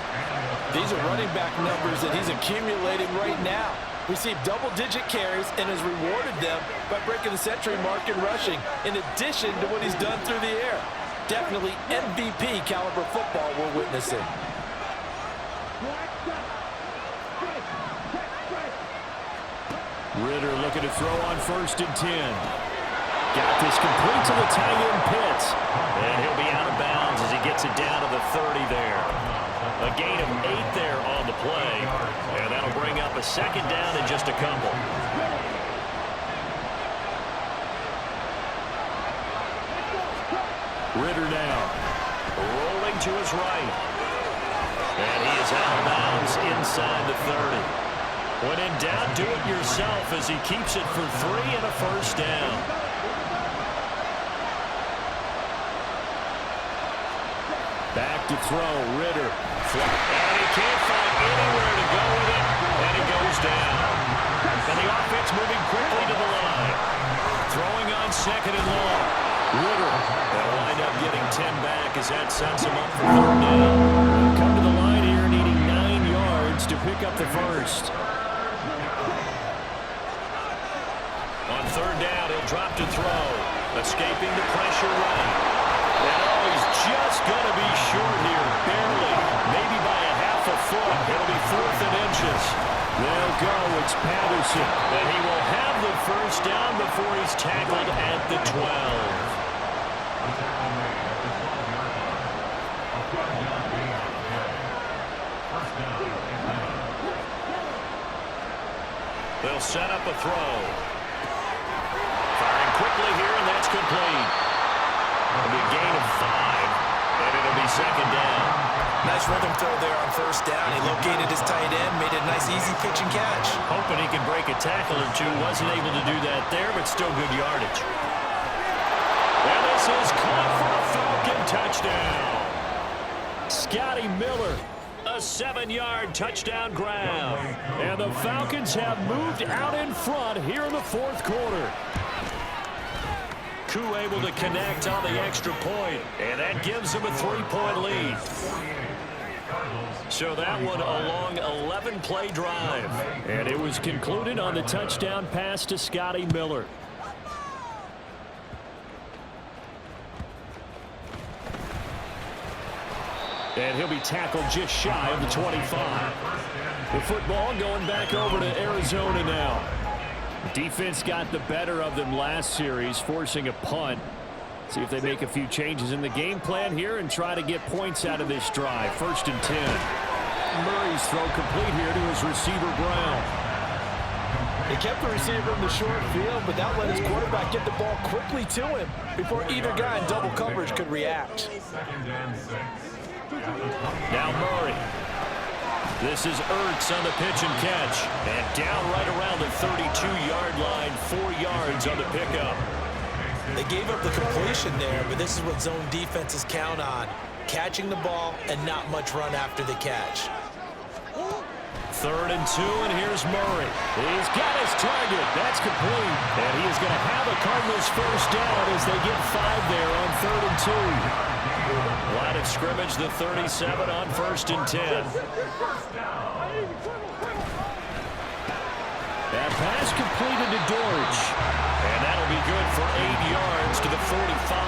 These are running back numbers that he's accumulating right now. Received double-digit carries and has rewarded them by breaking the century mark in rushing, in addition to what he's done through the air. Definitely MVP caliber football we're witnessing. Ritter looking to throw on 1st and 10. Got this complete to the tight end Pitts. And he'll be out of bounds as he gets it down to the 30 there. A gain of 8 there on the play. And that'll bring up a 2nd down in just a couple. Ritter now. Rolling to his right. And he is out of bounds inside the 30. When in doubt, do it yourself as he keeps it for 3 and a 1st down. Back to throw, Ritter. And he can't find anywhere to go with it, and he goes down. And the offense moving quickly to the line. Throwing on 2nd and long. Ritter. They'll wind up getting 10 back as that sets him up for 3rd down. They'll come to the line here needing 9 yards to pick up the 1st. On 3rd down, he'll drop to throw. Escaping the pressure right. And he's just going to be short here, barely. Maybe by a half a foot. It'll be 4th and inches. They'll go. It's Patterson. And he will have the 1st down before he's tackled at the 12. They'll set up a throw. Firing quickly here, and that's complete. It'll be a gain of 5, and it'll be 2nd down. Now nice rhythm throw there on first down. He located his tight end, made it a nice, easy pitch and catch. Hoping he could break a tackle or two. Wasn't able to do that there, but still good yardage. And this is caught for a Falcon touchdown. Scotty Miller, a 7-yard touchdown grab. And the Falcons have moved out in front here in the fourth quarter. Koo able to connect on the extra point, and that gives him a 3-point lead. So that one a long 11-play drive. And it was concluded on the touchdown pass to Scotty Miller. And he'll be tackled just shy of the 25. The football going back over to Arizona now. Defense got the better of them last series, forcing a punt. See if they make a few changes in the game plan here and try to get points out of this drive. 1st and 10. Murray's throw complete here to his receiver, Brown. He kept the receiver in the short field, but that let his quarterback get the ball quickly to him before either guy in double coverage could react. Now Murray. This is Ertz on the pitch and catch. And down right around the 32-yard line, 4 yards on the pickup. They gave up the completion there, but this is what zone defenses count on. Catching the ball and not much run after the catch. 3rd and 2, and here's Murray. He's got his target. That's complete. And he is going to have a Cardinals first down as they get 5 there on 3rd and 2. Line of scrimmage, the 37 on 1st and 10. That pass completed to Dortch. And that'll be good for 8 yards to the 45.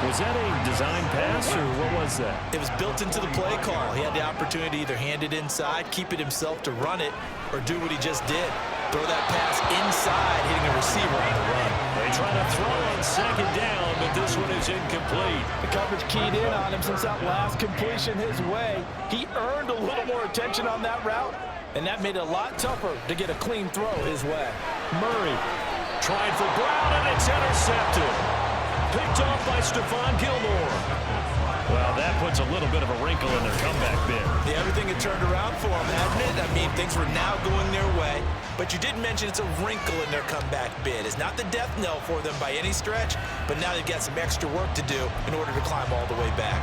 Was that a design pass, or what was that? It was built into the play call. He had the opportunity to either hand it inside, keep it himself to run it, or do what he just did. Throw that pass inside, hitting a receiver on the run. They try to throw on 2nd down, but this one is incomplete. The coverage keyed in on him since that last completion his way. He earned a little more attention on that route, and that made it a lot tougher to get a clean throw his way. Murray trying for Brown, and it's intercepted. Picked off by Stephon Gilmore. Well, that puts a little bit of a wrinkle in their comeback bid. Yeah, everything had turned around for them, hadn't it? I mean, things were now going their way. But you did mention it's a wrinkle in their comeback bid. It's not the death knell for them by any stretch, but now they've got some extra work to do in order to climb all the way back.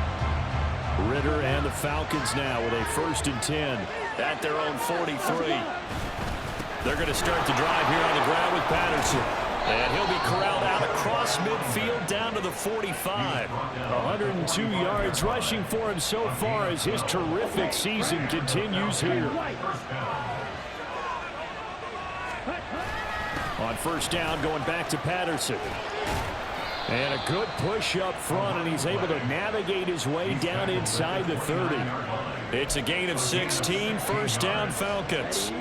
Ritter and the Falcons now with a 1st and 10 at their own 43. They're going to start the drive here on the ground with Patterson. And he'll be corralled out across midfield down to the 45. 102 yards rushing for him so far as his terrific season continues here. On 1st down, going back to Patterson. And a good push up front, and he's able to navigate his way down inside the 30. It's a gain of 16, 1st down Falcons.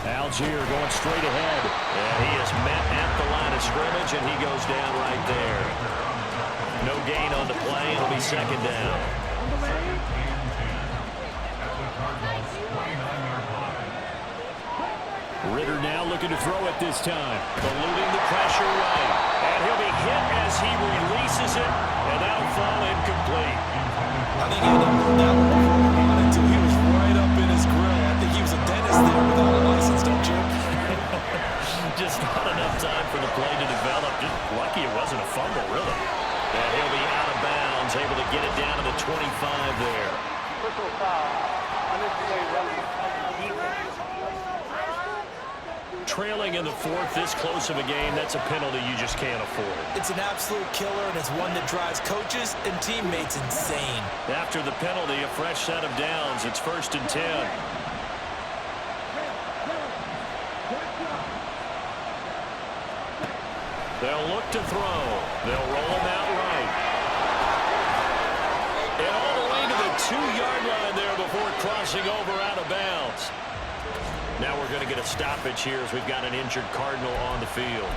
Algier going straight ahead. And he is met at the line of scrimmage, and he goes down right there. No gain on the play. It'll be 2nd down. Ritter now looking to throw it this time. Eluding the pressure right. And he'll be hit as he releases it, and that'll fall incomplete. I think he had to hold that one until he was right up in his grill. I think he was a dentist there without a license, don't you? Just not enough time for the play to develop. Just lucky it wasn't a fumble, really. And he'll be out of bounds, able to get it down to the 25 there. Trailing in the 4th, this close of a game, that's a penalty you just can't afford. It's an absolute killer, and it's one that drives coaches and teammates insane. After the penalty, a fresh set of downs. It's 1st and 10. They'll look to throw. They'll roll him out right. And all the way to the 2-yard line there before crossing over out of bounds. Now we're going to get a stoppage here as we've got an injured Cardinal on the field.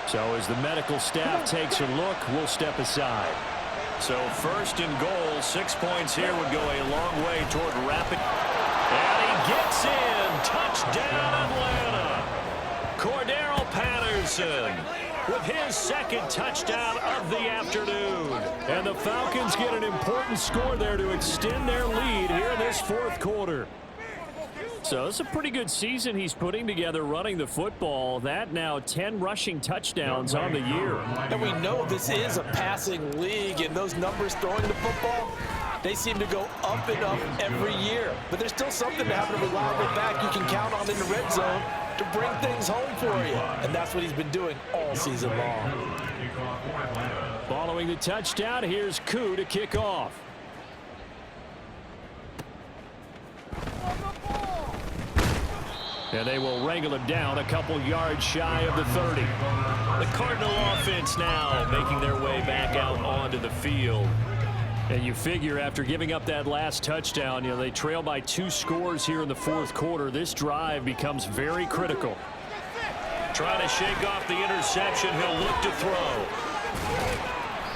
So as the medical staff takes a look, we'll step aside. So 1st and goal, 6 points here would go a long way toward rapid. And he gets in. Touchdown, Atlanta. Cordero Patterson. with his second touchdown of the afternoon. And the Falcons get an important score there to extend their lead here in this fourth quarter. So it's a pretty good season he's putting together running the football. That now 10 rushing touchdowns on the year. And we know this is a passing league, and those numbers throwing the football, they seem to go up and up every year. But there's still something to having a reliable back you can count on in the red zone to bring things home for you. And that's what he's been doing all season long. Following the touchdown, here's Koo to kick off. And they will wrangle him down a couple yards shy of the 30. The Cardinal offense now making their way back out onto the field. And you figure after giving up that last touchdown, you know, they trail by 2 scores here in the fourth quarter. This drive becomes very critical. Trying to shake off the interception. He'll look to throw.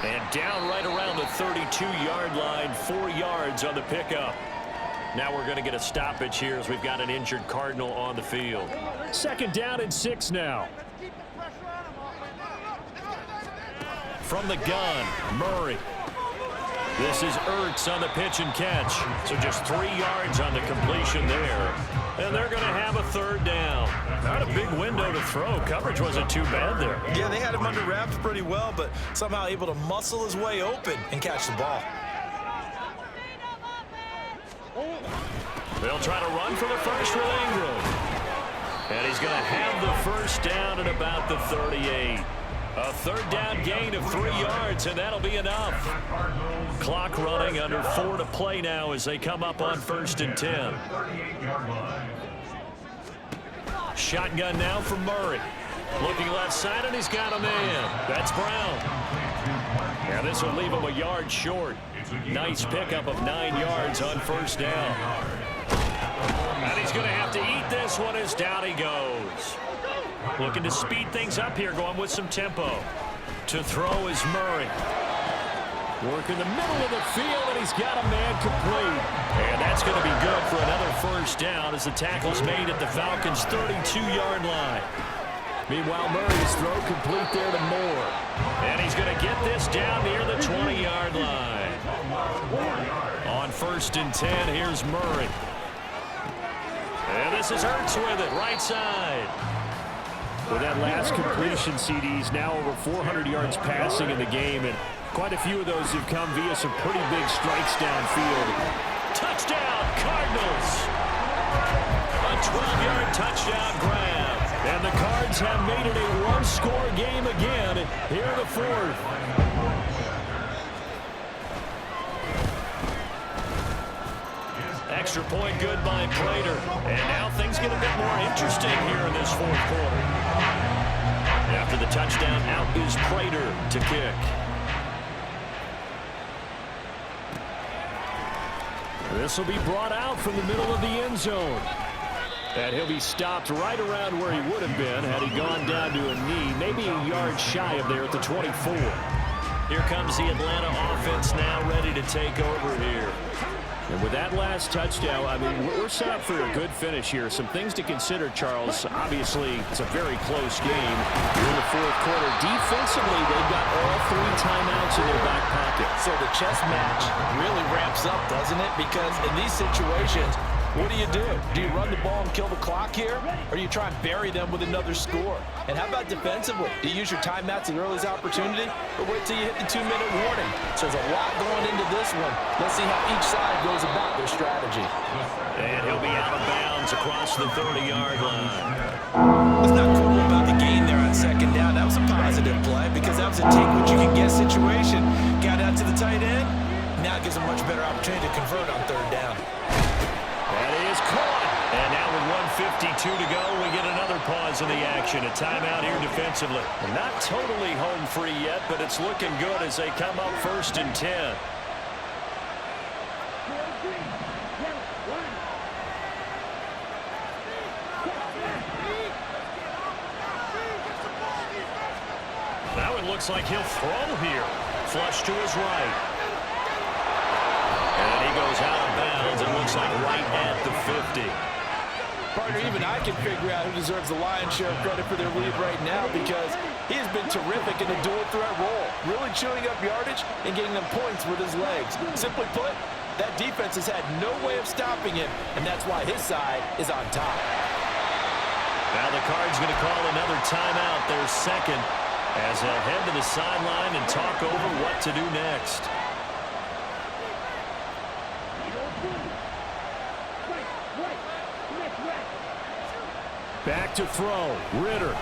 And down right around the 32-yard line, 4 yards on the pickup. Now we're going to get a stoppage here as we've got an injured Cardinal on the field. Second down and 6 now. From the gun, Murray. This is Ertz on the pitch and catch. So just 3 yards on the completion there. And they're going to have a third down. Not a big window to throw. Coverage wasn't too bad there. Yeah, they had him under wraps pretty well, but somehow able to muscle his way open and catch the ball. They'll try to run for the first with Ingram. And he's going to have the first down at about the 38. A third down gain of 3 yards, and that'll be enough. Clock running, under 4 to play now as they come up on 1st and 10. Shotgun now from Murray. Looking left side, and he's got a man. That's Brown. Yeah, this will leave him a yard short. Nice pickup of 9 yards on first down. And he's going to have to eat this one as down he goes. Looking to speed things up here, going with some tempo. To throw is Murray. Work in the middle of the field, and he's got a man complete. And that's going to be good for another first down as the tackle's made at the Falcons' 32-yard line. Meanwhile, Murray's throw complete there to Moore. And he's going to get this down near the 20-yard line. On 1st and 10, here's Murray. And this is Ertz with it, right side. With that last completion, CD's now over 400 yards passing in the game, and quite a few of those have come via some pretty big strikes downfield. Touchdown, Cardinals! A 12-yard touchdown grab. And the Cards have made it a one-score game again here in the fourth. Extra point good by Prater. And now things get a bit more interesting here in this fourth quarter. After the touchdown, out is Prater to kick. This will be brought out from the middle of the end zone. And he'll be stopped right around where he would have been had he gone down to a knee, maybe a yard shy of there at the 24. Here comes the Atlanta offense now ready to take over here. And with that last touchdown, I mean, we're set up for a good finish here. Some things to consider, Charles. Obviously, it's a very close game. Here in the fourth quarter, defensively, they've got all 3 timeouts in their back pocket. So the chess match really ramps up, doesn't it? Because in these situations, what do? Do you run the ball and kill the clock here? Or do you try and bury them with another score? And how about defensively? Do you use your timeouts at the earliest opportunity? Or wait till you hit the 2-minute warning? So there's a lot going into this one. Let's see how each side goes about their strategy. And he'll be out of bounds across the 30-yard line. What's not cool about the gain there on second down? That was a positive play because that was a take-what-you-can-get situation. Got out to the tight end. Now it gives a much better opportunity to convert on third down. That is caught. And now with 1:52 to go, we get another pause in the action. A timeout here defensively. Not totally home free yet, but it's looking good as they come up 1st and 10. That one looks like he'll throw here. Flush to his right. And he goes out of bounds. It looks like right at the 50. Partner, even I can figure out who deserves the lion's share of credit for their lead right now because He has been terrific in the dual threat role, really chewing up yardage and getting them points with his legs. Simply put, that defense has had no way of stopping him, and that's why his side is on top. Now the Cards going to call another timeout, their second, as they'll head to the sideline and talk over what to do next. Back to throw. Ritter.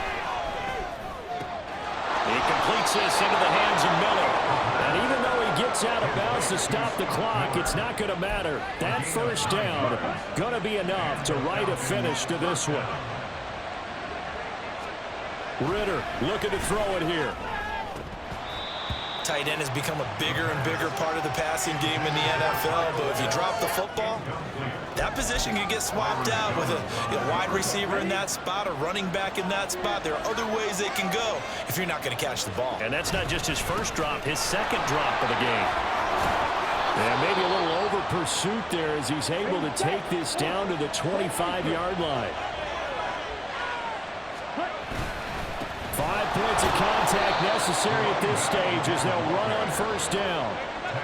He completes this into the hands of Miller. And even though he gets out of bounds to stop the clock, it's not going to matter. That first down going to be enough to write a finish to this one. Ritter looking to throw it here. Tight end has become a bigger and bigger part of the passing game in the NFL, but if you drop the football, that position can get swapped out with a wide receiver in that spot, a running back in that spot. There are other ways they can go if you're not going to catch the ball. And that's not just his first drop, his second drop of the game. And maybe a little over pursuit there as he's able to take this down to the 25-yard line. 5 points of contact necessary at this stage as they'll run on first down.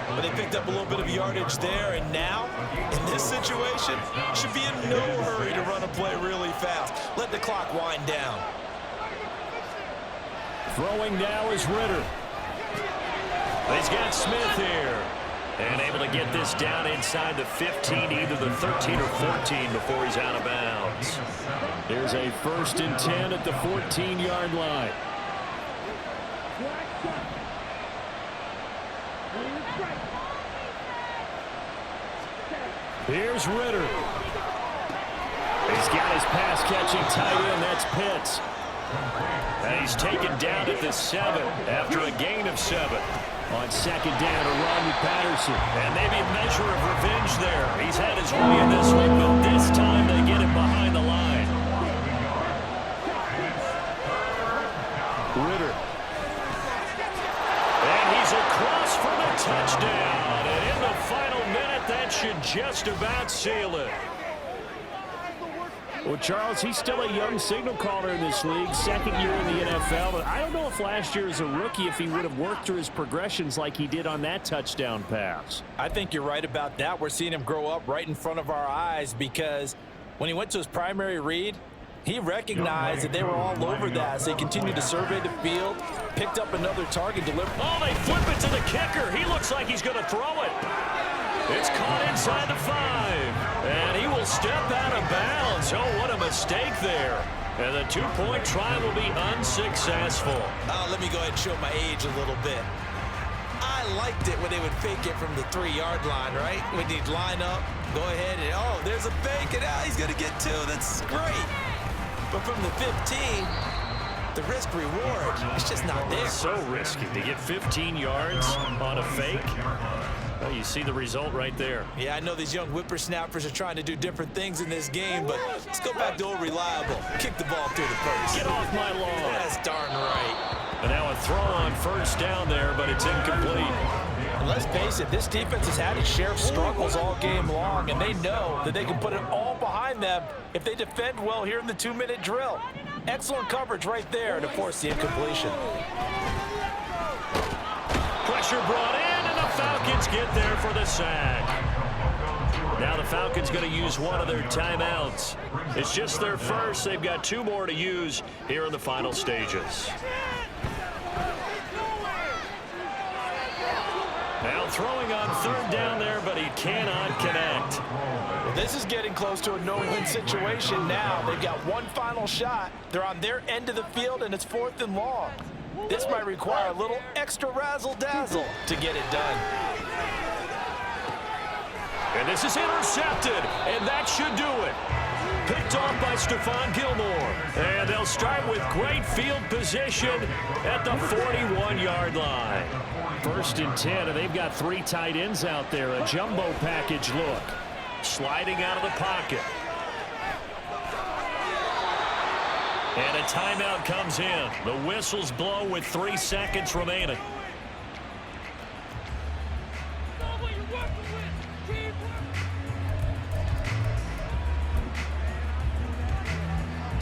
But they picked up a little bit of yardage there, and now, in this situation, should be in no hurry to run a play really fast. Let the clock wind down. Throwing now is Ritter. He's got Smith here. And able to get this down inside the 15, either the 13 or 14 before he's out of bounds. There's a 1st and 10 at the 14-yard line. Here's Ritter. He's got his pass-catching tight end. That's Pitts. And he's taken down at the 7 after a gain of 7. On second down, a run with Patterson. And maybe a measure of revenge there. He's had his way in this one, but this time they get him behind the line. Ritter. And he's across for the touchdown. And in the final minute, that should just about seal it. Well, Charles, he's still a young signal caller in this league, second year in the NFL. But I don't know if last year as a rookie, if he would have worked through his progressions like he did on that touchdown pass. I think you're right about that. We're seeing him grow up right in front of our eyes because when he went to his primary read, he recognized that they were all over that. So he continued to survey the field, picked up another target, delivered. Oh, they flip it to the kicker. He looks like he's going to throw it. It's caught inside the 5. And he will step out of bounds. Oh, what a mistake there. And the two-point try will be unsuccessful. Let me go ahead and show my age a little bit. I liked it when they would fake it from the 3-yard line, right? When they'd line up, go ahead and, oh, there's a fake, and he's going to get 2. That's great. But from the 15, the risk-reward, it's just not there. So risky to get 15 yards on a fake. Well, you see the result right there. Yeah, I know these young whippersnappers are trying to do different things in this game, but let's go back to old reliable. Kick the ball through the post. Get off my lawn. That's darn right. And now a throw on first down there, but it's incomplete. And let's face it, this defense has had its share of struggles all game long, and they know that they can put it all behind them if they defend well here in the 2-minute drill. Excellent coverage right there to force the incompletion. Pressure brought in, and the Falcons get there for the sack. Now the Falcons going to use one of their timeouts. It's just their first. They've got 2 more to use here in the final stages. Now throwing on 3rd down there, but he cannot connect. Well, this is getting close to a no-win situation now. They've got one final shot. They're on their end of the field, and it's 4th and long. This might require a little extra razzle-dazzle to get it done. And this is intercepted, and that should do it. Picked off by Stephon Gilmore. And they'll start with great field position at the 41-yard line. 1st and 10, and they've got 3 tight ends out there. A jumbo package look. Sliding out of the pocket. And a timeout comes in. The whistles blow with 3 seconds remaining.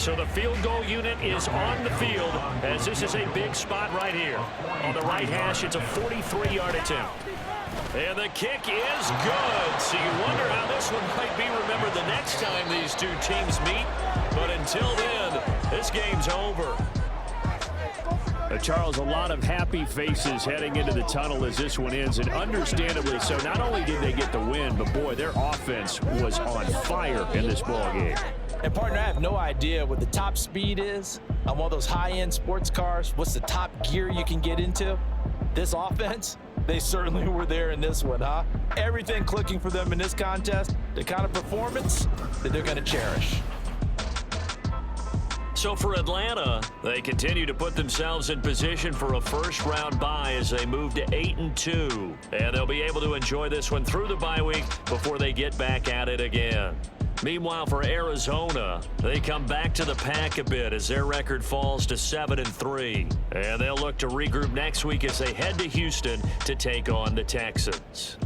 So the field goal unit is on the field as this is a big spot right here. On the right hash, it's a 43-yard attempt. And the kick is good. So you wonder how this one might be remembered the next time these two teams meet. But until then, this game's over. Charles, a lot of happy faces heading into the tunnel as this one ends, and understandably so. Not only did they get the win, but boy, their offense was on fire in this ball game. And partner, I have no idea what the top speed is on one of those high-end sports cars. What's the top gear you can get into? This offense, they certainly were there in this one, huh? Everything clicking for them in this contest, the kind of performance that they're going to cherish. So for Atlanta, they continue to put themselves in position for a first-round bye as they move to 8-2. And they'll be able to enjoy this one through the bye week before they get back at it again. Meanwhile, for Arizona, they come back to the pack a bit as their record falls to 7-3. And they'll look to regroup next week as they head to Houston to take on the Texans.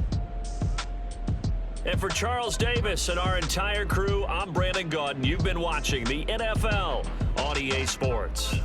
And for Charles Davis and our entire crew, I'm Brandon Gaudin. You've been watching the NFL on EA Sports.